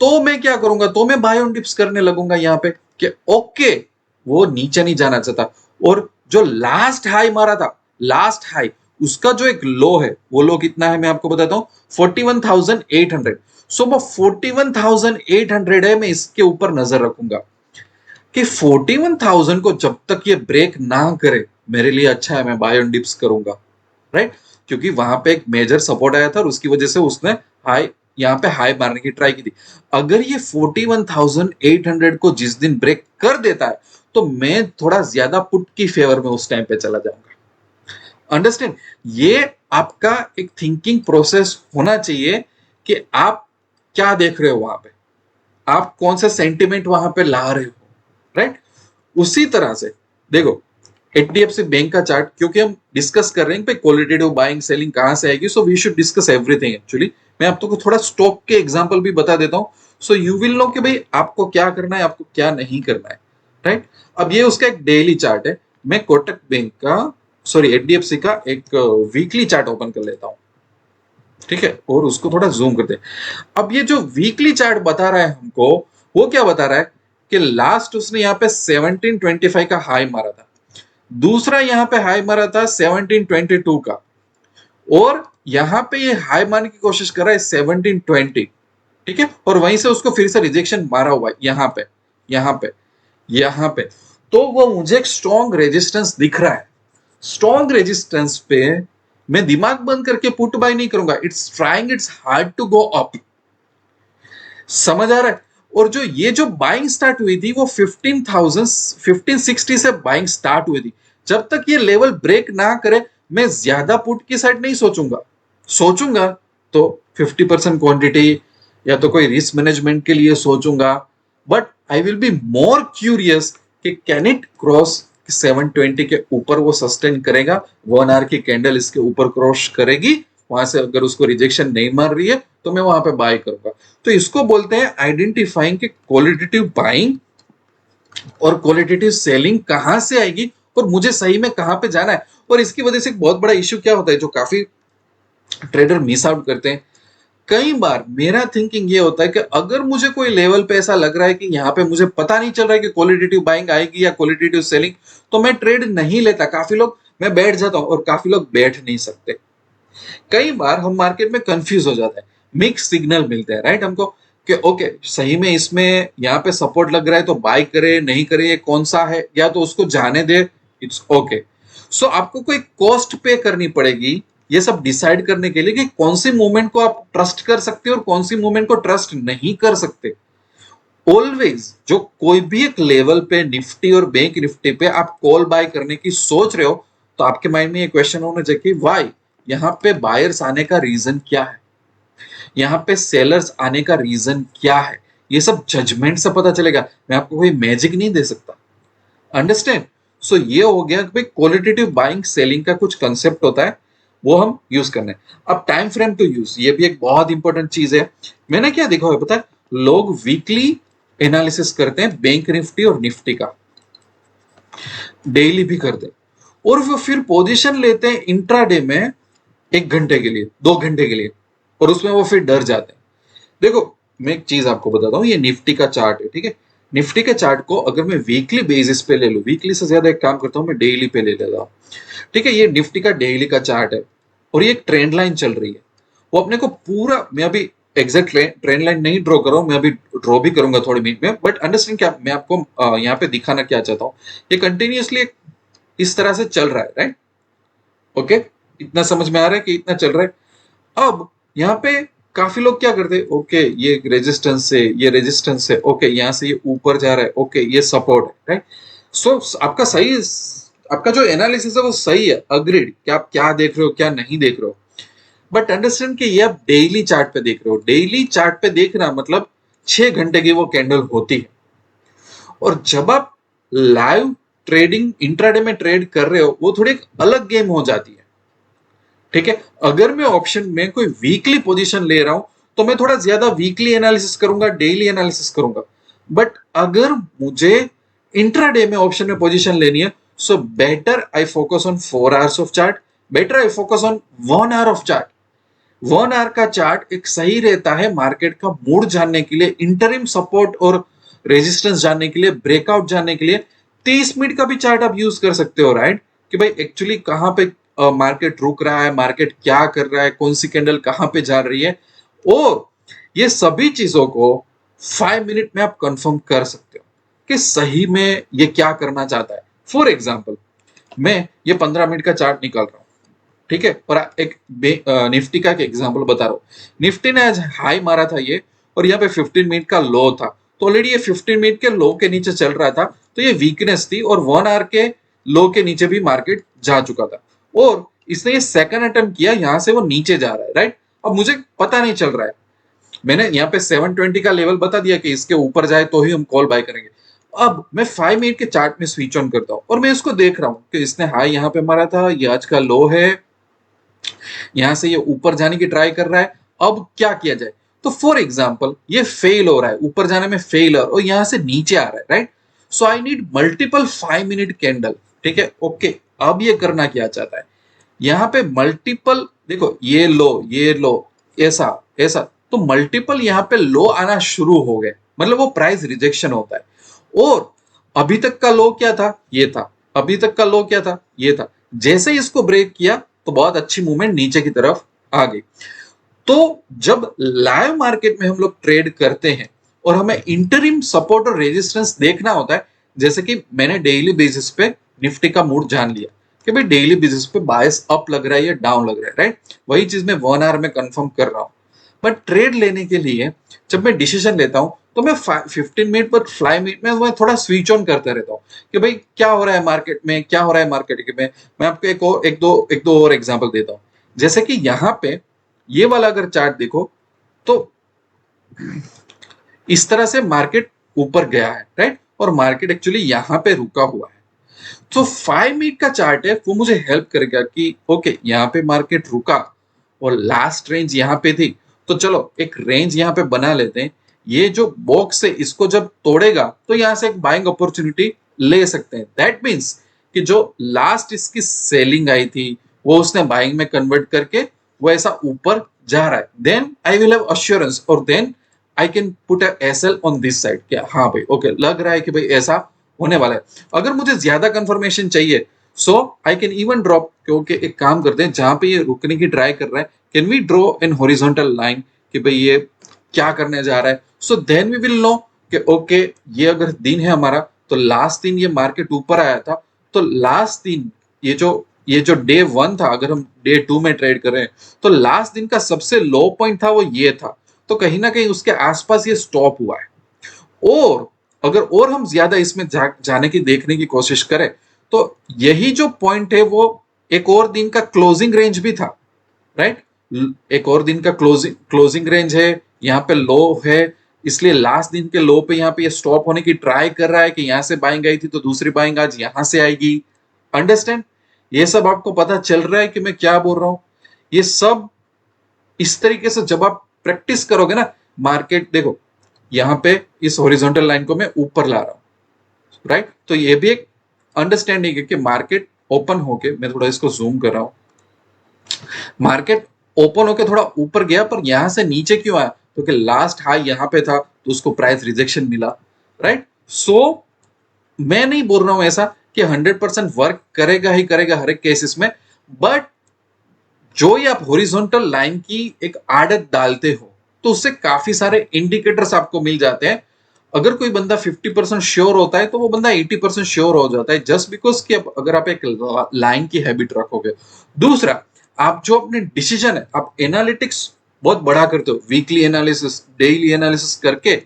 तो मैं क्या करूंगा, तो मैं बाय ऑन डिप्स करने लगूंगा यहाँ पे कि ओके वो नीचे नहीं जाना चाहता। और जो लास्ट हाई मारा था, लास्ट हाई उसका जो एक लो है, वो लो कितना है मैं आपको बताता हूं, 41,800। सो वो 41,800 है, मैं इसके ऊपर नजर रखूंगा कि 41,000 को जब तक ये ब्रेक ना करे मेरे लिए अच्छा है, मैं बाय ऑन डिप्स करूंगा, राइट। क्योंकि वहां पे एक मेजर सपोर्ट आया था और उसकी वजह से उसने हाई, यहाँ पे हाई मारने की ट्राई की थी। अगर ये 41,800 को जिस दिन ब्रेक कर देता है तो मैं थोड़ा ज्यादा पुट की फेवर में उस टाइम पे चला जाऊंगा। अंडरस्टैंड, ये आपका एक थिंकिंग प्रोसेस होना चाहिए कि आप क्या देख रहे हो वहां पे, आप कौन सा सेंटिमेंट वहां पे ला रहे हो, राइट। उसी तरह से देखो एचडीएफसी बैंक का चार्ट, क्योंकि हम डिस्कस कर रहे हैं क्वालिटेटिव बाइंग सेलिंग कहां से आएगी, so we should discuss everything. Actually मैं आपको थोड़ा स्टॉक के एग्जांपल भी बता देता हूं, सो यू विल नो कि भाई आपको क्या करना है, आपको क्या नहीं करना है, राइट। अब ये उसका एक डेली चार्ट है, मैं कोटक बैंक का, सॉरी एचडीएफसी का एक वीकली चार्ट ओपन कर लेता हूं, ठीक है, और उसको थोड़ा जूम करते हैं। अब ये जो वीकली चार्ट बता रहा है हमको, वो क्या बता रहा है कि लास्ट उसने यहाँ पे 1725 का हाई मारा था, दूसरा यहाँ पे हाई मारा था 1722 का, और यहाँ पे ये हाई मारने की कोशिश कर रहा है 1720, ठीक है, और वहीं से उसको फिर से रिजेक्शन मारा हुआ है यहाँ पे, यहाँ पे, यहाँ पे। तो वो मुझे एक स्ट्रॉन्ग रेजिस्टेंस दिख रहा है, स्ट्रॉन्ग रेजिस्टेंस पे मैं दिमाग बंद करके पुट बाय नहीं करूंगा, it's trying it's hard to go up, समझ आ रहा है। और जो ये जो बाइंग स्टार्ट हुई थी वो 15,000 1560 से बाइंग स्टार्ट हुई थी, जब तक ये लेवल ब्रेक ना करे मैं ज्यादा पुट की साइड नहीं सोचूंगा, सोचूंगा तो 50% क्वांटिटी या तो कोई रिस्क मैनेजमेंट के लिए सोचूंगा, but I will be more curious कि कैन इट क्रॉस 720 के ऊपर वो सस्टेन करेगा, 1 आवर की कैंडल इसके ऊपर क्रॉस करेगी, वहां से अगर उसको रिजेक्शन नहीं मार रही है तो मैं वहां पे बाय करूंगा। तो इसको बोलते हैं आइडेंटिफाइंग कि क्वालिटेटिव बाइंग और क्वालिटेटिव सेलिंग कहां से आएगी और मुझे सही में कहां पे जाना है। और इसकी वजह से एक बहुत बड़ा इश्यू क्या होता है जो काफी ट्रेडर मिस आउट करते हैं, कई बार मेरा थिंकिंग ये होता है कि अगर मुझे कोई लेवल पे ऐसा लग रहा है कि यहाँ पे मुझे पता नहीं चल रहा है कि क्वालिटेटिव बाइंग आएगी या क्वालिटेटिव सेलिंग, तो मैं ट्रेड नहीं लेता। काफी लोग, मैं बैठ जाता हूं और काफी लोग बैठ नहीं सकते। कई बार हम मार्केट में कंफ्यूज हो जाते हैं, मिक्स सिग्नल मिलते हैं, राइट हमको कि ओके सही में इसमें यहाँ पे सपोर्ट लग रहा है तो बाय करे नहीं करे, ये कौन सा है, या तो उसको जाने दे, इट्स ओके। सो आपको कोई कॉस्ट पे करनी पड़ेगी ये सब डिसाइड करने के लिए कि कौन सी मूवमेंट को आप ट्रस्ट कर सकते हो और कौन सी मूवमेंट को ट्रस्ट नहीं कर सकते। ऑलवेज जो कोई भी एक लेवल पे निफ्टी और बैंक निफ्टी पे आप कॉल बाय करने की सोच रहे हो तो आपके माइंड में ये क्वेश्चन होना चाहिए कि वाई, यहाँ पे बायर्स आने का रीजन क्या है, यहाँ पे सेलर्स आने का रीजन क्या है, ये सब जजमेंट से पता चलेगा। मैं आपको कोई मैजिक नहीं दे सकता, अंडरस्टैंड। सो ये हो गया कि भाई क्वालिटेटिव बाइंग सेलिंग का कुछ कंसेप्ट होता है, वो हम यूज करने। अब टाइम फ्रेम टू यूज, ये भी एक बहुत इंपॉर्टेंट चीज है। मैंने क्या देखा है पता है, लोग वीकली एनालिसिस करते हैं बैंक निफ्टी और निफ्टी का, डेली भी करते हैं, और वो फिर पोजीशन लेते हैं इंट्राडे में 1 घंटे के लिए, 2 घंटे के लिए, और उसमें वो फिर डर जाते हैं। देखो मैं एक चीज आपको बताता हूँ, ये निफ्टी का चार्ट है, ठीक है। निफ्टी के चार्ट को अगर मैं वीकली बेसिस पे ले लूं, वीकली से ज्यादा एक काम करता हूं मैं डेली पे ले लेता हूं, ठीक है। ये निफ्टी का डेली का चार्ट है और ये एक ट्रेंड लाइन चल रही है। वो अपने को पूरा, मैं अभी एग्जैक्ट ट्रेंड लाइन नहीं ड्रॉ कर रहा हूं, मैं अभी ड्रॉ भी करूंगा थोड़ी मिनट में, बट अंडरस्टैंड क्या मैं आपको यहाँ पे दिखाना क्या चाहता हूँ, ये कंटिन्यूअसली इस तरह से चल रहा है, राइट। ओके, इतना समझ में आ रहा है कि इतना चल रहा है। अब यहाँ पे काफी लोग क्या करते हैं, ओके ये रेजिस्टेंस से, ये रेजिस्टेंस है, ओके यहाँ से ये ऊपर जा रहा है, ओके ये सपोर्ट है, राइट। सो आपका सही, आपका जो एनालिसिस है वो सही है, अग्रीड कि आप क्या देख रहे हो क्या नहीं देख रहे हो, बट अंडरस्टैंड कि ये आप डेली चार्ट पे देख रहे हो। डेली चार्ट पे देखना मतलब 6 घंटे की वो कैंडल होती है, और जब आप लाइव ट्रेडिंग इंट्राडे में ट्रेड कर रहे हो वो थोड़ी एक अलग गेम हो जाती है, ठीक है। अगर मैं ऑप्शन में कोई वीकली पोजीशन ले रहा हूं तो मैं थोड़ा ज्यादा वीकली एनालिसिस करूंगा, डेली एनालिसिस करूंगा। बट अगर मुझे इंट्राडे में ऑप्शन में पोजीशन लेनी है, so better I focus on 4 hours of chart, better I focus on 1 hour of chart. 1 hour का चार्ट एक सही रहता है मार्केट का मूड जानने के लिए, इंटरिम सपोर्ट और रेजिस्टेंस जानने के लिए, ब्रेकआउट जानने के लिए। 30 मिनट का भी चार्ट आप यूज कर सकते हो, राइट, कि भाई एक्चुअली कहां पे मार्केट रुक रहा है, मार्केट क्या कर रहा है, कौन सी कैंडल कहां पे जा रही है, और ये सभी चीजों को 5 मिनट में आप कंफर्म कर सकते हो कि सही में ये क्या करना चाहता है। फॉर एग्जाम्पल मैं ये 15 मिनट का चार्ट निकाल रहा हूं, ठीक है, और एक निफ्टी का एक एग्जांपल बता रहा हूँ। निफ्टी ने आज हाई मारा था ये, और यहाँ पे 15 मिनट का लो था, तो ऑलरेडी ये 15 मिनट के लो के नीचे चल रहा था, तो ये वीकनेस थी, और 1 आवर के लो के नीचे भी मार्केट जा चुका था, और इसने ये सेकंड अटेम्प्ट किया, यहाँ से वो नीचे जा रहा है, राइट। अब मुझे पता नहीं चल रहा है, मैंने यहाँ पे 720 का लेवल बता दिया कि इसके ऊपर जाए तो ही हम कॉल बाय करेंगे। अब मैं 5 मिनट के चार्ट में स्विच ऑन करता हूँ और मैं इसको देख रहा हूँ कि इसने हाई यहाँ पे मारा था, ये आज का लो है, यहां से ये ऊपर जाने की ट्राई कर रहा है। अब क्या किया जाए, तो फॉर एग्जाम्पल ये फेल हो रहा है, ऊपर जाने में फेल और यहां से नीचे आ रहा है, right. So I need multiple 5 minute candle, ठीक है। ओके, अब ये करना क्या चाहता है, यहाँ पे मल्टीपल, देखो ये लो ऐसा ऐसा, तो मल्टीपल यहाँ पे लो आना शुरू हो गए, मतलब वो प्राइस रिजेक्शन होता है। और अभी तक का लो क्या था, ये था, अभी तक का लो क्या था, ये था। जैसे ही इसको ब्रेक किया तो बहुत अच्छी मूवमेंट नीचे की तरफ आ गई। तो जब लाइव मार्केट में हम लोग ट्रेड करते हैं और हमें इंटरिम सपोर्ट और रेजिस्टेंस देखना होता है, जैसे कि मैंने डेली बेसिस पे निफ्टी का मूड जान लिया कि भाई डेली बेसिस पे बायस अप लग रहा है या डाउन लग रहा है, राइट। वही चीज मैं 1 आवर में कंफर्म कर रहा हूं। बट ट्रेड लेने के लिए जब मैं डिसीजन लेता हूं तो मैं 15 मिनट पर फ्लाई मिनट में मैं थोड़ा स्विच ऑन करते रहता हूँ कि भाई क्या हो रहा है मार्केट में, क्या हो रहा है मार्केट में। मैं आपको एक दो और एग्जांपल देता हूँ। जैसे कि यहाँ पे ये वाला अगर चार्ट देखो तो इस तरह से मार्केट ऊपर गया है, राइट, और मार्केट एक्चुअली यहाँ पे रुका हुआ है। तो 5 मिनट का चार्ट है, वो मुझे हेल्प करेगा कि ओके यहाँ पे मार्केट रुका और लास्ट रेंज यहाँ पे थी, तो चलो एक रेंज यहाँ पे बना लेते हैं। ये जो बॉक्स है इसको जब तोड़ेगा तो यहाँ से एक बाइंग अपॉर्चुनिटी ले सकते हैं। दैट मीन्स कि जो लास्ट इसकी सेलिंग आई थी वो उसने बाइंग में कन्वर्ट करके वो ऐसा ऊपर जा रहा है। Then I will have assurance और then I can put a SL on this side. क्या हाँ भाई ओके लग रहा है कि भाई ऐसा होने वाला है। अगर मुझे ज्यादा कंफर्मेशन चाहिए सो आई कैन इवन ड्रॉप, क्योंकि एक काम करते हैं जहां पे ये रुकने की ट्राई कर रहा है can we draw an horizontal line कि भाई ये क्या करने जा रहा है। So then we will know कि ओके ये अगर दिन है हमारा तो लास्ट दिन ये मार्केट ऊपर आया था, तो लास्ट दिन ये जो डे 1 था, अगर हम डे 2 में ट्रेड कर रहे हैं तो लास्ट दिन का सबसे लो पॉइंट था वो ये था, तो कहीं ना कहीं उसके आसपास ये स्टॉप हुआ है। और अगर और हम ज्यादा इसमें जाने की देखने की कोशिश करें तो यही जो पॉइंट है वो एक और दिन का क्लोजिंग रेंज भी था, राइट। एक और दिन का क्लोजिंग रेंज है, यहाँ पे लो है, इसलिए लास्ट दिन के लो पे यहाँ पे ये स्टॉप होने की ट्राई कर रहा है कि यहाँ से बाइंग आई थी तो दूसरी बाइंग आज यहाँ से आएगी। अंडरस्टैंड? ये सब आपको पता चल रहा है कि मैं क्या बोल रहा हूँ? ये सब इस तरीके से जब आप प्रैक्टिस करोगे ना, मार्केट देखो यहाँ पे इस हॉरिजॉन्टल लाइन को मैं ऊपर ला रहा हूँ, राइट। तो ये भी एक अंडरस्टैंडिंग है कि मार्केट ओपन होके, मैं थोड़ा इसको जूम कर रहा हूँ, मार्केट ओपन होके थोड़ा ऊपर गया पर यहां से नीचे क्यों आया, क्योंकि लास्ट हाई यहाँ पे था तो उसको प्राइस रिजेक्शन मिला, राइट। सो मैं नहीं बोल रहा हूं ऐसा कि 100% वर्क करेगा ही करेगा हर एक केसेस में, बट जो ये आप हॉरिजॉन्टल लाइन की एक आदत डालते हो तो उससे काफी सारे इंडिकेटर्स आपको मिल जाते हैं। अगर कोई बंदा 50% श्योर होता है तो वो बंदा 80% श्योर हो जाता है, जस्ट बिकॉज कि अगर आप एक लाइन की हैबिट रखोगे। दूसरा, आप जो अपने डिसीजन है, आप एनालिटिक्स बहुत बड़ा करते हो, वीकली एनालिसिस, डेली एनालिसिस करके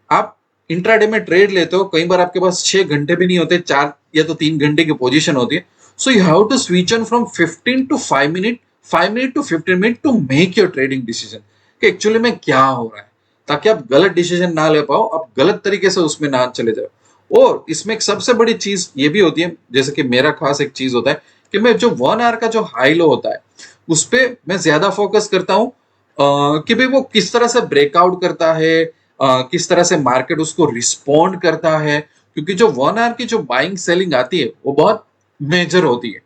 आप इंट्राडे में ट्रेड लेते हो। कई बार आपके पास 6 घंटे भी नहीं होते, 4 या तो 3 घंटे की पोजीशन होती है। So you have to switch on from 15 to 5 minute, 5 minute to 15 minute to make your trading decision कि एक्चुअली में क्या हो रहा है, ताकि आप गलत डिसीजन ना ले पाओ, आप गलत तरीके से उसमें ना चले जाओ। और इसमें एक सबसे बड़ी चीज ये भी होती है, जैसे कि मेरा खास एक चीज होता है कि मैं जो 1 आवर का जो हाई लो होता है उस पर मैं ज्यादा फोकस करता हूँ कि भाई वो किस तरह से ब्रेकआउट करता है, किस तरह से मार्केट उसको रिस्पॉन्ड करता है, क्योंकि जो 1 आवर की जो बाइंग सेलिंग आती है वो बहुत मेजर होती है,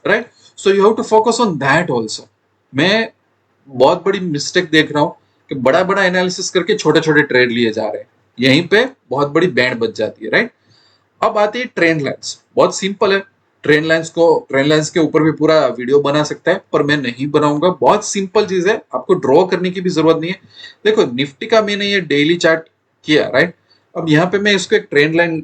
right. So you have to focus on that also. मैं बहुत बड़ी मिस्टेक देख रहा हूँ कि बड़ा बड़ा एनालिसिस करके छोटे छोटे ट्रेड लिए जा रहे हैं, यहीं पे बहुत बड़ी बैंड बच जाती है, राइट। अब आती है ट्रेंड लाइंस। बहुत सिंपल है, ट्रेंड लाइंस के ऊपर भी पूरा वीडियो बना सकता है पर मैं नहीं बनाऊंगा। बहुत सिंपल चीज है, आपको ड्रॉ करने की भी जरूरत नहीं है। देखो निफ्टी का मैंने ये डेली चार्ट किया, राइट। अब यहाँ पे मैं इसको एक ट्रेंड लाइन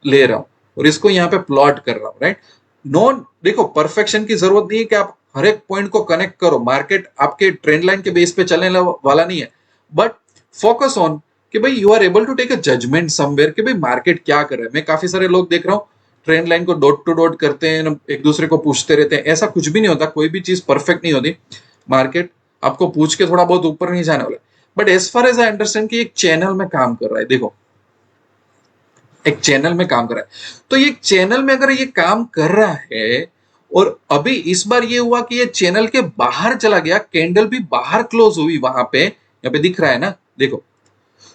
ले रहा हूँ और इसको यहाँ पे प्लॉट कर रहा हूँ, राइट। नो, देखो परफेक्शन की जरूरत नहीं है कि आप हर एक पॉइंट को कनेक्ट करो, मार्केट आपके ट्रेंड लाइन के बेस पे चलने वाला नहीं है, बट फोकस ऑन कि भाई you are able to take a judgement somewhere कि भाई मार्केट क्या कर रहा है। मैं काफी सारे लोग देख रहा हूँ trend line co dot to dot करते हैं, एक दूसरे को पूछते रहते हैं, ऐसा कुछ भी नहीं होता, कोई भी चीज परफेक्ट नहीं होती। मार्केट आपको पूछ के थोड़ा बहुत ऊपर नहीं जाने वाला, but as far as I understand कि एक चैनल में काम कर रहा है। देखो एक चैनल में काम कर रहा है, तो ये चैनल में अगर ये काम कर रहा है और अभी इस बार ये हुआ कि ये चैनल के बाहर चला गया, कैंडल भी बाहर क्लोज हुई, वहां पे यहाँ पे दिख रहा है ना, देखो।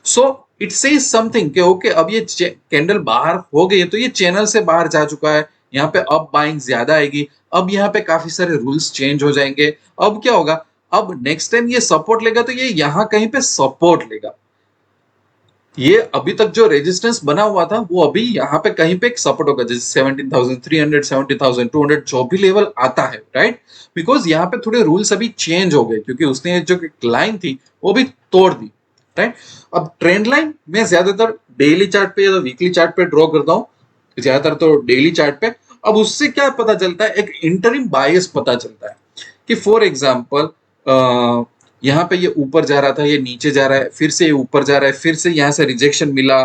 सो इट सेज समथिंग कि ओके अब ये कैंडल बाहर हो गई है तो ये चैनल से बाहर जा चुका है, यहाँ पे अब बाइंग ज्यादा आएगी। अब यहाँ पे काफी सारे रूल्स चेंज हो जाएंगे। अब क्या होगा, अब नेक्स्ट टाइम ये सपोर्ट लेगा तो ये यहाँ कहीं पे सपोर्ट लेगा। ये अभी तक जो रेजिस्टेंस बना हुआ था वो अभी यहाँ पे कहीं पे एक सपोर्ट होगा, जैसे 17,300, 17,200 जो भी लेवल आता है, राइट। बिकॉज यहाँ पे थोड़े रूल्स अभी चेंज हो गए क्योंकि उसने जो लाइन थी वो भी तोड़ दी, राइट। अब ट्रेंड लाइन मैं ज्यादातर डेली चार्ट पे या वीकली चार्ट पे ड्रॉ करता हूँ, ज्यादातर तो डेली चार्ट पे। अब उससे क्या पता चलता है, एक इंटरिम बायस पता चलता है कि फॉर एग्जाम्पल यहाँ पे ये ऊपर जा रहा था, ये नीचे जा रहा है, फिर से ये ऊपर जा रहा है, फिर से यहाँ से रिजेक्शन मिला,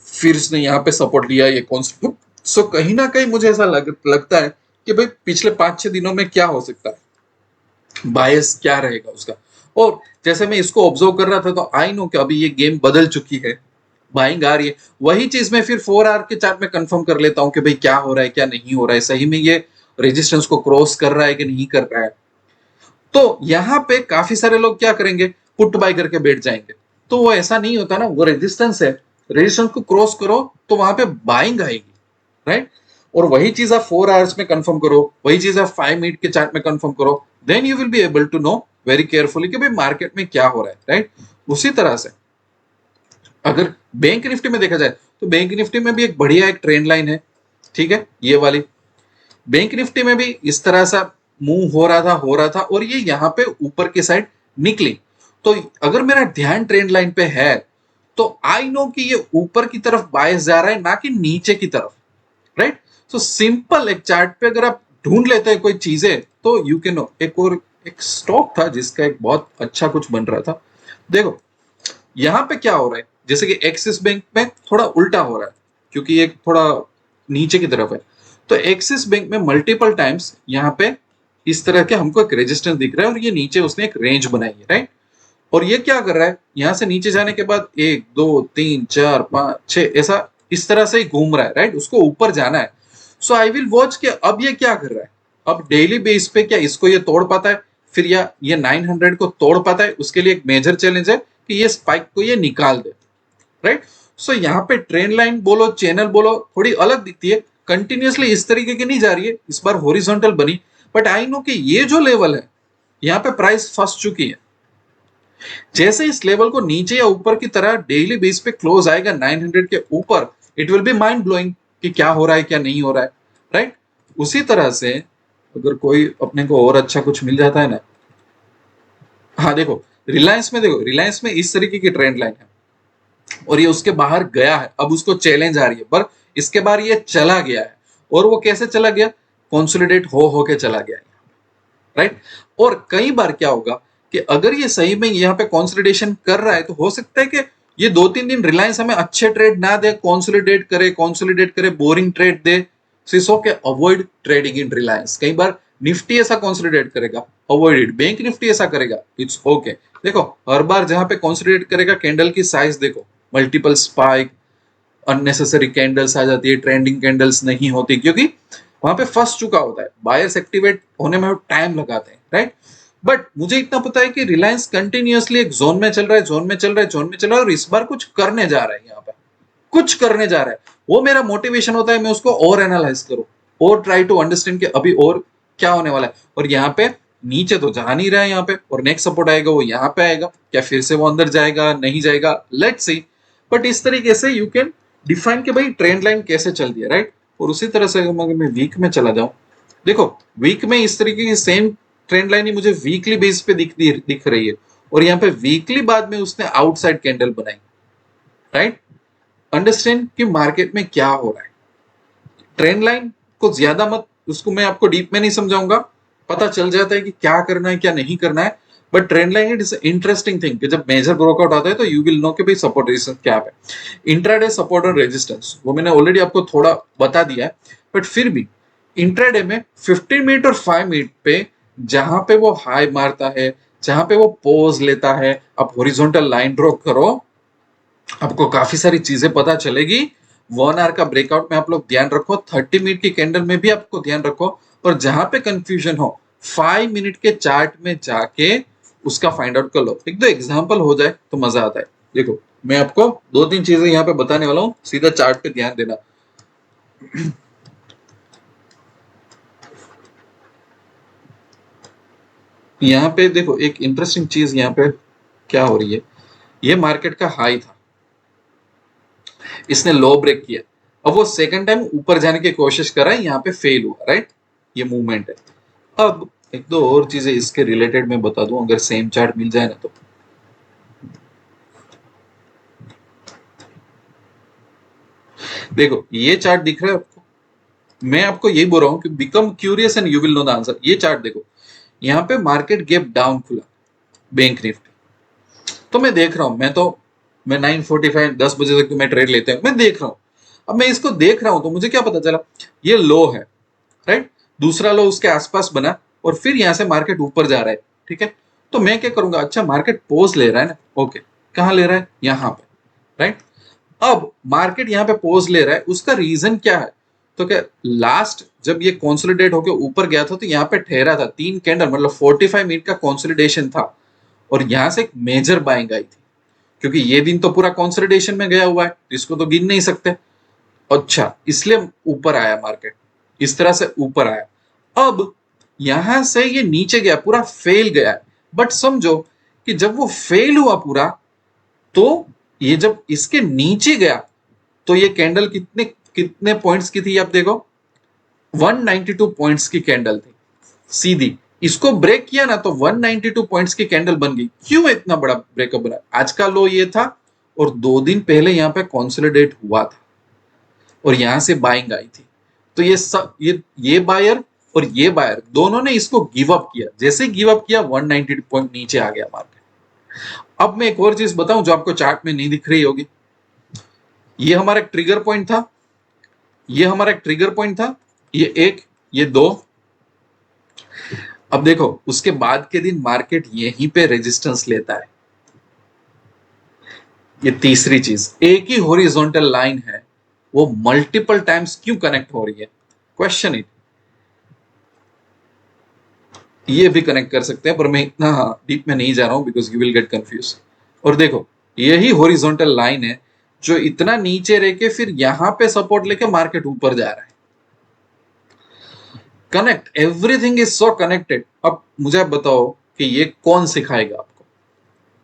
फिर इसने यहाँ पे सपोर्ट लिया, ये कौन सा। सो कहीं ना कहीं मुझे ऐसा लगता है कि भाई पिछले 5-6 दिनों में क्या हो सकता है, बायस क्या रहेगा उसका। और जैसे मैं इसको ऑब्जर्व कर रहा था तो आई नो कि अभी ये गेम बदल चुकी है, बाइंग आ रही है। वही चीज मैं फिर 4 आवर के चार्ट में कंफर्म कर लेता हूं कि भाई क्या हो रहा है क्या नहीं हो रहा है, सही में ये रेजिस्टेंस को क्रॉस कर रहा है कि नहीं कर रहा है। तो यहाँ पे काफी सारे लोग क्या करेंगे, पुट बाय करके बैठ जाएंगे। तो वो ऐसा नहीं होता ना, वो रेजिस्टेंस है, रेजिस्टेंस को क्रॉस करो तो वहां पे बाइंग आएगी, राइट। और वही चीज आप 4 आवर्स में कंफर्म करो, वही चीज आप 5 मिनट के चार्ट में कंफर्म करो, then you will be able to know very carefully कि भाई मार्केट में क्या हो रहा है, राइट। उसी तरह से अगर बैंक निफ्टी में देखा जाए तो बैंक निफ्टी में भी एक बढ़िया एक ट्रेंड लाइन है, ठीक है, ये वाली। बैंक निफ्टी में भी इस तरह सा मूव हो रहा था और ये यहाँ पे ऊपर की साइड निकली। तो अगर मेरा ध्यान ट्रेंड लाइन पे है तो आई नो कि ये ऊपर की तरफ बायस जा रहा है, ना कि नीचे की तरफ, राइट। तो सिंपल एक चार्ट पे अगर आप ढूंढ लेते हैं कोई चीजें तो यू कैन नो। एक स्टॉक था जिसका एक बहुत अच्छा कुछ बन रहा था। देखो यहाँ पे क्या हो रहा है, जैसे कि एक्सिस बैंक में थोड़ा उल्टा हो रहा है क्योंकि एक थोड़ा नीचे की तरफ है। तो एक्सिस बैंक में मल्टीपल टाइम्स यहाँ पे इस तरह के हमको एक रेजिस्टेंस दिख रहा है और ये नीचे उसने एक रेंज बनाई है, राइट। और ये क्या कर रहा है, यहाँ से नीचे जाने के बाद 1 2 3 4 5 6 ऐसा इस तरह से ही घूम रहा है, राइट। उसको ऊपर जाना है। सो आई विल वॉच कि अब ये क्या कर रहा है, अब डेली बेस पे क्या इसको ये तोड़ पाता है, फिर या ये 900 को तोड़ पाता है। उसके लिए एक मेजर चैलेंज है कि ये स्पाइक को ये निकाल दे, राइट। सो यहाँ पे ट्रेंड लाइन बोलो चैनल बोलो थोड़ी अलग दिखती है, कंटिन्यूअसली इस तरीके की नहीं जा रही है, इस बार हॉरिजॉन्टल बनी। बट आई नो कि ये जो लेवल है यहाँ पे प्राइस फंस चुकी है। जैसे इस लेवल को नीचे या ऊपर की तरह डेली बेस पे क्लोज आएगा 900 के ऊपर, it will be mind blowing कि क्या हो रहा है क्या नहीं हो रहा है, राइट। उसी तरह से अगर कोई अपने को और अच्छा कुछ मिल जाता है ना, हाँ देखो रिलायंस में, देखो रिलायंस में इस तरीके की ट्रेंड लाइन है और ये उसके बाहर गया है, अब उसको चैलेंज आ रही है, पर इसके बार ये चला गया है। और वो कैसे चला गया, कंसोलिडेट हो के चला गया, राइट। और कई बार क्या होगा कि अगर ये सही में यहाँ पे कंसोलिडेशन कर रहा है तो हो सकता है कि ये 2-3 दिन रिलायंस हमें अच्छे ट्रेड ना दे, कंसोलिडेट करे बोरिंग ट्रेड दे। सो के अवॉइड ट्रेडिंग इन रिलायंस। कई बार निफ्टी ऐसा कंसोलिडेट करेगा, अवॉइड इट। बैंक निफ्टी ऐसा करेगा, इट्स ओके। देखो हर बार जहां पे कंसोलिडेट करेगा कैंडल की साइज देखो, मल्टीपल स्पाइक, अननेसेसरी कैंडल्स आ जाती है, ट्रेंडिंग कैंडल्स नहीं होती, क्योंकि वहां पे फंस चुका होता है, बायर्स एक्टिवेट होने में टाइम लगाते हैं, राइट। बट मुझे इतना पता है कि रिलायंस कंटिन्यूअसली एक जोन में चल रहा है, जोन में चल रहा है, जोन में चल रहा है, और इस बार कुछ करने जा रहा है, यहाँ पे कुछ करने जा रहा है। वो मेरा मोटिवेशन होता है, मैं उसको और एनालाइज करूं और ट्राई टू अंडरस्टैंड कि अभी और क्या होने वाला है। और यहाँ पे नीचे तो जा नहीं रहा है यहाँ पे, और नेक्स्ट सपोर्ट आएगा वो यहाँ पे आएगा, क्या फिर से वो अंदर जाएगा नहीं जाएगा, लेट्स सी। बट इस तरीके से यू कैन डिफाइन कि भाई ट्रेंड लाइन कैसे चल रही है, राइट। और उसी तरह से अगर मैं वीक में चला जाऊं, देखो वीक में इस तरीके की सेम ट्रेंड लाइन ही मुझे वीकली बेस पे दिख रही है। और यहाँ पे वीकली बाद में उसने आउटसाइड कैंडल बनाई, राइट। अंडरस्टैंड कि मार्केट में क्या हो रहा है। ट्रेंड लाइन को ज्यादा मत, उसको मैं आपको डीप में नहीं समझाऊंगा, पता चल जाता है कि क्या करना है क्या नहीं करना है। But trend line it is interesting thing कि जब मेजर ब्रेकआउट आता है तो यू विल नो कि भाई सपोर्ट रेजिस्टेंस क्या है। इंट्राडे सपोर्ट और रेजिस्टेंस वो मैंने ऑलरेडी आपको थोड़ा बता दिया है, बट फिर भी इंट्राडे में 15 मिनट और 5 मिनट पे जहां पे वो हाई मारता है, जहां पे वो पोज लेता है, आप हॉरिजॉन्टल लाइन ड्रॉ करो, आपको काफी सारी चीजें पता चलेगी। 1 आवर का ब्रेकआउट में आप लोग ध्यान रखो, 30 मिनट की कैंडल में भी आपको ध्यान रखो, और जहां पे कंफ्यूजन हो 5 मिनट के चार्ट में जाके उसका फाइंड आउट कर लो। एक दो एग्जांपल हो जाए तो मजा आता है। देखो मैं आपको 2-3 चीजें यहाँ पे बताने वाला हूँ, सीधा चार्ट पे ध्यान देना। यहाँ पे देखो एक इंटरेस्टिंग चीज यहाँ पे क्या हो रही है, ये मार्केट का हाई था, इसने लो ब्रेक किया, अब वो सेकंड टाइम ऊपर जाने की कोशिश कर रहा है, यहाँ पे फेल हुआ, राइट। ये मूवमेंट है। अब एक दो और चीजें इसके रिलेटेड मैं बता दूं, अगर सेम चार्ट मिल जाए ना तो। देखो ये चार्ट दिख रहा है आपको, मैं आपको यही बोल रहा हूं कि become curious and you will know the answer. ये चार्ट देखो, यहाँ पे मार्केट गैप डाउन खुला, बैंक निफ्टी। तो मैं देख रहा हूं, मैं 9:45 10 बजे तक तो मैं ट्रेड लेते हैं, मैं देख रहा हूं। अब मैं इसको देख रहा हूं तो मुझे क्या पता चला, ये लो है, राइट, दूसरा लो उसके आसपास बना और फिर यहां से मार्केट ऊपर जा रहा है, ठीक है। तो मैं क्या करूंगा, अच्छा मार्केट पोज ले रहा है ना, ओके, कहां ले रहा है, यहां पे, राइट। अब मार्केट यहां पे पोज ले रहा है, उसका रीजन क्या है, तो क्या लास्ट जब ये कंसोलिडेट होकर ऊपर गया था तो यहाँ पे ठहरा था, 3 कैंडल मतलब 45 मिनट का कंसोलिडेशन था और यहां से एक मेजर बाइंग आई थी, क्योंकि ये दिन तो पूरा कंसोलिडेशन में गया हुआ है, इसको तो गिन नहीं सकते। अच्छा, इसलिए ऊपर आया मार्केट, इस तरह से ऊपर आया। अब यहां से ये नीचे गया, पूरा फेल गया, बट समझो कि जब वो फेल हुआ पूरा, तो ये जब इसके नीचे गया तो ये कैंडल कितने कितने पॉइंट्स की थी, आप देखो 192 पॉइंट्स की कैंडल थी सीधी। इसको ब्रेक किया ना तो 192 पॉइंट्स की कैंडल बन गई। क्यों इतना बड़ा ब्रेकअप बना, आज का लो ये था और 2 दिन पहले यहां पे कंसोलिडेट हुआ था और यहां से बाइंग आई थी। तो ये बायर और ये बायर दोनों ने इसको गिव अप किया, जैसे गिव अप किया 190 पॉइंट नीचे आ गया मार्केट। अब मैं एक और चीज बताऊं जो आपको चार्ट में नहीं दिख रही होगी, ये हमारा एक ट्रिगर पॉइंट था, ये हमारा एक ट्रिगर पॉइंट था, ये एक, ये दो। अब देखो उसके बाद के दिन मार्केट यहीं पे रेजिस्टेंस लेता है। ये तीसरी चीज, एक ही हॉरिजॉन्टल लाइन है, वो मल्टीपल टाइम्स क्यों कनेक्ट हो रही है, क्वेश्चन इट। ये भी कनेक्ट कर सकते हैं पर मैं इतना डीप में नहीं जा रहा हूं because you will get confuse. और देखो यही हॉरिजॉन्टल लाइन है जो इतना नीचे रह के फिर यहां पे सपोर्ट लेके मार्केट ऊपर जा रहा है। Connect, everything is so connected. अब मुझे आप बताओ कि ये कौन सिखाएगा आपको,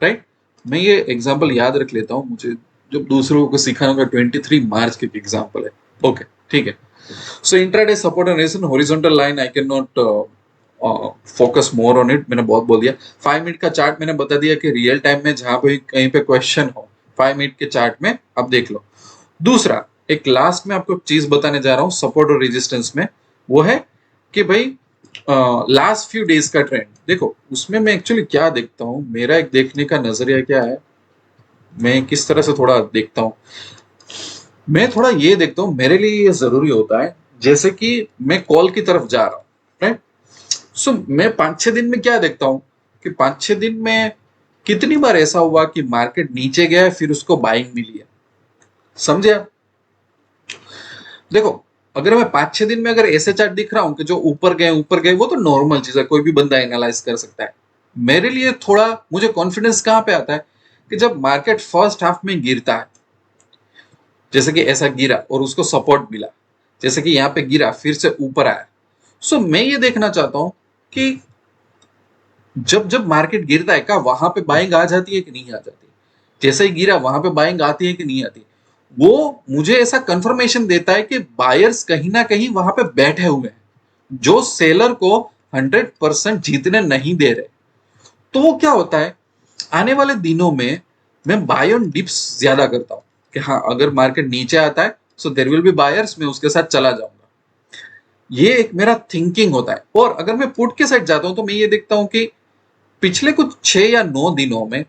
राइट। मैं ये एग्जांपल याद रख लेता हूं, मुझे जब दूसरों को सिखाने का 23 मार्च की एग्जांपल है, ओके ठीक है। So intraday support and resistance horizontal line, I can not focus more on it, मैंने बहुत बोल दिया। 5 मिनट का चार्ट मैंने बता दिया कि रियल टाइम में जहां पे कहीं पे क्वेश्चन हो 5 मिनट के चार्ट में आप देख लो। दूसरा एक लास्ट में आपको चीज बताने जा रहा हूं सपोर्ट और रेजिस्टेंस में, वो है कि भाई लास्ट फ्यू डेज का ट्रेंड देखो। उसमें मैं एक्चुअली क्या देखता हूं, मेरा एक देखने का नजरिया क्या है, मैं किस तरह से थोड़ा देखता हूं, मैं थोड़ा ये देखता हूं, मेरे लिए ये जरूरी होता है जैसे कि मैं कॉल की तरफ जा रहा हूं, राइट। सो मैं 5-6 दिन में क्या देखता हूं कि 5-6 दिन में कितनी बार ऐसा हुआ कि मार्केट नीचे गया फिर उसको बाइंग मिली है, समझे आप। देखो अगर मैं 5-6 दिन में अगर ऐसे चार्ट दिख रहा हूं कि जो ऊपर गए वो तो नॉर्मल चीज है, कोई भी बंदा एनालाइज कर सकता है। मेरे लिए थोड़ा मुझे कॉन्फिडेंस कहां पे आता है कि जब मार्केट फर्स्ट हाफ में गिरता है, जैसे कि ऐसा गिरा और उसको सपोर्ट मिला, जैसे कि यहां पे गिरा फिर से ऊपर आया। सो मैं ये देखना चाहता हूं कि जब जब मार्केट गिरता है क्या वहां पे बाइंग आ जाती है कि नहीं आ जाती, जैसे ही गिरा वहां पे बाइंग आती है कि नहीं आती। वो मुझे ऐसा कंफर्मेशन देता है कि बायर्स कहीं ना कहीं वहां पे बैठे हुए हैं जो सेलर को 100% जीतने नहीं दे रहे। तो वो क्या होता है, आने वाले दिनों में मैं बाय ऑन डिप्स ज्यादा करता हूं कि हाँ अगर मार्केट नीचे आता है so there will be buyers, मैं उसके साथ चला जाऊंगा। ये एक मेरा थिंकिंग होता है। और अगर मैं पुट के साइड जाता हूं तो मैं ये देखता हूं कि पिछले कुछ 6 या 9 दिनों में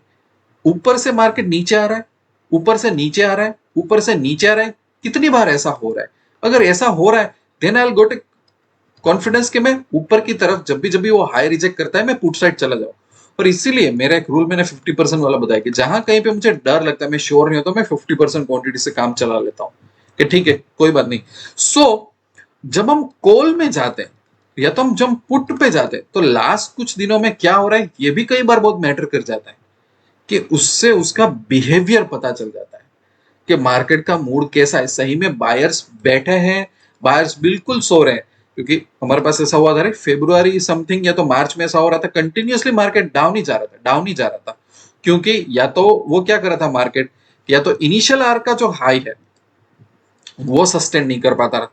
ऊपर से मार्केट नीचे आ रहा है, ऊपर से नीचे आ रहा है, ऊपर से नीचे आ रहा है, कितनी बार ऐसा हो रहा है। अगर ऐसा हो रहा है then I will go to confidence कि मैं ऊपर की तरफ जब भी वो हाई रिजेक्ट करता है मैं पुट साइड चला जाऊं। और इसीलिए मेरा एक रूल मैंने 50% वाला बताया कि जहां कहीं पे मुझे डर लगता है, मैं श्योर नहीं होता, मैं 50% क्वांटिटी से काम चला लेता हूं कि ठीक है कोई बात नहीं। सो जब हम कॉल में जाते हैं या तो हम जब पुट पे जाते हैं तो लास्ट कुछ दिनों में क्या हो रहा है ये भी कई बार बहुत मैटर कर जाता है कि उससे उसका बिहेवियर पता चल जाता है कि मार्केट का मूड कैसा है। सही में बायर्स बैठे हैं, बायर्स बिल्कुल सो रहे हैं, क्योंकि हमारे पास ऐसा हुआ था फेब्रुआरी समथिंग या तो मार्च में ऐसा हो रहा था, कंटिन्यूअसली मार्केट डाउन ही जा रहा था, डाउन ही जा रहा था। क्योंकि या तो वो क्या कर रहा था मार्केट, या तो इनिशियल आर का जो हाई है वो सस्टेन नहीं कर पाता,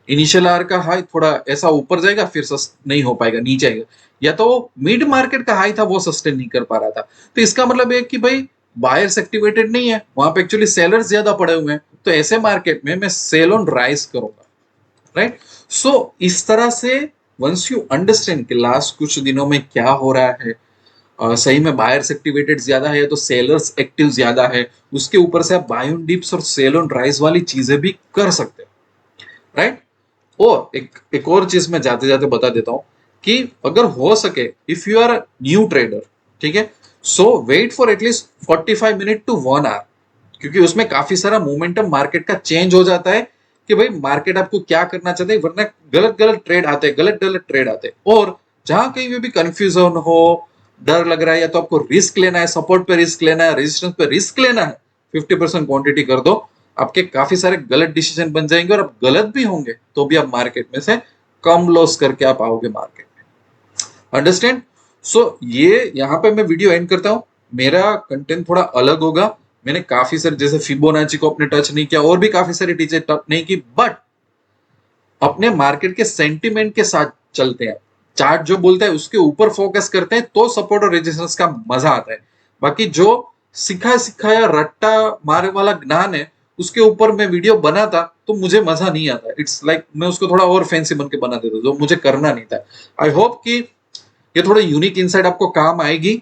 इनिशियल आर का हाई थोड़ा ऐसा ऊपर जाएगा फिर नहीं हो पाएगा, नीचे आएगा, या तो मिड मार्केट का हाई था वो सस्टेन नहीं कर पा रहा था। तो इसका मतलब है कि भाई बायर्स एक्टिवेटेड नहीं है, वहां पे एक्चुअली सेलर्स ज्यादा पड़े हुए हैं। तो ऐसे मार्केट में मैं सेल ऑन राइज करूंगा, राइट। सो इस तरह से वंस यू अंडरस्टैंड कि लास्ट कुछ दिनों में क्या हो रहा है, सही में बायर्स एक्टिवेटेड ज्यादा है तो सेलर्स एक्टिव ज्यादा है, उसके ऊपर से आप बाय ऑन डिप्स और सेल ऑन राइज वाली चीजें भी कर सकते हो, राइट। और एक और चीज मैं जाते जाते बता देता हूं कि अगर हो सके, if you are new trader, ठीक है, so wait for at least 45 minute to 1 hour, क्योंकि उसमें काफी सारा मोमेंटम मार्केट का चेंज हो जाता है कि भाई मार्केट आपको क्या करना चाहते हैं, वरना गलत गलत ट्रेड आते हैं, गलत गलत ट्रेड आते हैं। और जहां कहीं भी कंफ्यूजन हो, डर लग रहा है, या तो आपको रिस्क लेना है, सपोर्ट पे रिस्क लेना है, रेजिस्टेंस पे रिस्क लेना है, 50% क्वांटिटी कर दो, आपके काफी सारे गलत डिसीजन बन जाएंगे और आप गलत भी होंगे तो भी आप मार्केट में से कम लॉस करके आप आओगे मार्केट में। अंडरस्टैंड? सो ये यहाँ पे मैं वीडियो एंड करता हूँ। मेरा कंटेंट थोड़ा अलग होगा। मैंने काफी सारे, जैसे फिबोनाची को अपने टच नहीं किया, और भी काफी सारी चीजें टच नहीं की, बट अपने मार्केट के सेंटिमेंट के साथ चलते हैं। चार्ट जो बोलता है उसके ऊपर फोकस करते हैं तो सपोर्ट और रेजिस्टेंस का मजा आता है। बाकी जो सिखाया सिखाया रट्टा मारे वाला ज्ञान है उसके ऊपर मैं वीडियो बनाता तो मुझे मजा नहीं आता। इट्स लाइक मैं उसको थोड़ा और फैंसी बन के बना देता, जो मुझे करना नहीं था। आई होप कि ये थोड़ा यूनिक इनसाइट आपको काम आएगी।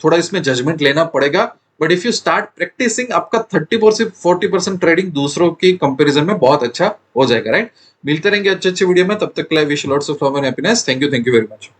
थोड़ा इसमें जजमेंट लेना पड़ेगा, but if you start practising, आपका 30% 40% ट्रेडिंग दूसरों की कंपैरिजन में बहुत अच्छा हो जाएगा, राइट। मिलते रहेंगे अच्छे अच्छे वीडियो में, तब तक के लिए wish lots of love and happiness. Thank you very much.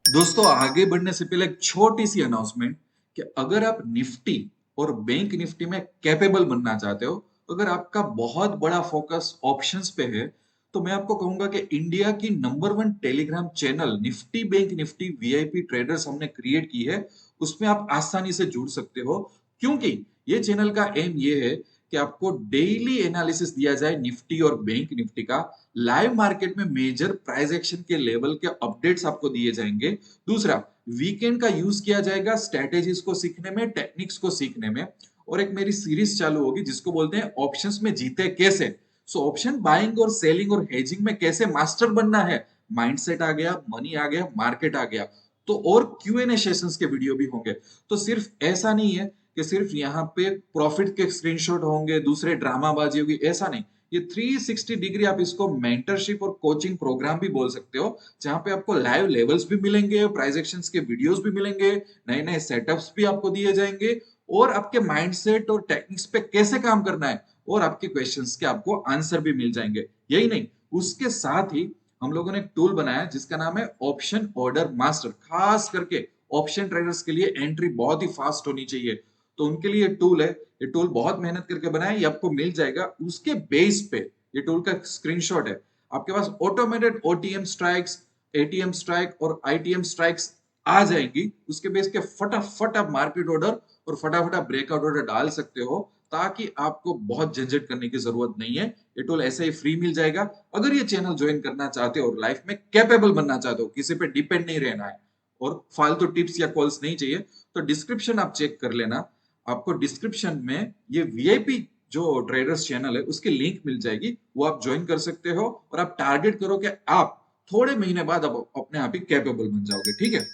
दोस्तों, आगे बढ़ने से पहले एक छोटी सी अनाउंसमेंट कि अगर आप निफ्टी और बैंक निफ्टी में कैपेबल बनना चाहते हो, अगर आपका बहुत बड़ा फोकस ऑप्शंस पे है, तो मैं आपको कहूंगा कि इंडिया की number 1 Telegram channel Nifty bank Nifty VIP traders हमने क्रिएट की है, उसमें आप आसानी से जुड़ सकते हो। क्योंकि ये चैनल का एम ये है कि आपको डेली एनालिसिस दिया जाए निफ्टी और बैंक निफ्टी का, लाइव मार्केट में मेजर प्राइस एक्शन के लेवल के अपडेट्स आपको दिए जाएंगे। दूसरा, वीकेंड का यूज किया जाएगा स्ट्रेटेजीज को सीखने में, टेक्निक्स को सीखने में। और एक मेरी सीरीज चालू होगी जिसको बोलते हैं ऑप्शंस में जीते कैसे। सो ऑप्शन बाइंग और सेलिंग और हेजिंग में कैसे मास्टर बनना है, माइंडसेट आ गया, मनी आ गया, मार्केट आ गया। तो और क्यूएनए सेशंस के वीडियो भी होंगे। तो सिर्फ ऐसा नहीं है कि सिर्फ यहाँ पे प्रॉफिट के स्क्रीनशॉट होंगे, दूसरे ड्रामाबाजी होगी, ऐसा नहीं। ये 360 डिग्री आप इसको मेंटरशिप और कोचिंग प्रोग्राम भी बोल सकते हो, जहां पे आपको लाइव लेवल्स भी मिलेंगे, प्राइस एक्शंस के वीडियोस भी मिलेंगे, नए नए सेटअप्स भी आपको दिए जाएंगे, और आपके माइंडसेट और टेक्निक्स पे कैसे काम करना है, और आपके क्वेश्चंस के आपको आंसर भी मिल जाएंगे। यही नहीं, उसके साथ ही हम लोगों ने एक टूल बनाया जिसका नाम है ऑप्शन ऑर्डर मास्टर। खास करके ऑप्शन ट्रेडर्स के लिए एंट्री बहुत ही फास्ट होनी चाहिए, तो उनके लिए टूल है। ये टूल बहुत मेहनत करके बनाया, ये आपको मिल जाएगा। उसके बेस पे ये टूल का स्क्रीनशॉट है, आपके पास automated OTM strikes, ATM strike और आईटीएम स्ट्राइक्स आ जाएंगी। उसके बेस के फटाफट आप मार्केट ऑर्डर और फटाफट आप ब्रेकआउट ऑर्डर डाल सकते हो, ताकि आपको बहुत झंझट करने की जरूरत नहीं है। ये टूल ऐसे ही फ्री मिल जाएगा। अगर ये चैनल ज्वाइन करना चाहते हो और लाइफ में कैपेबल बनना चाहते हो, किसी पे डिपेंड नहीं रहना है और फालतू टिप्स या कॉल्स नहीं चाहिए, तो डिस्क्रिप्शन आप चेक कर लेना। आपको डिस्क्रिप्शन में ये वीआईपी जो ट्रेडर्स चैनल है उसकी लिंक मिल जाएगी, वो आप ज्वाइन कर सकते हो। और आप टारगेट करो कि आप थोड़े महीने बाद आप अपने आप ही कैपेबल बन जाओगे, ठीक है।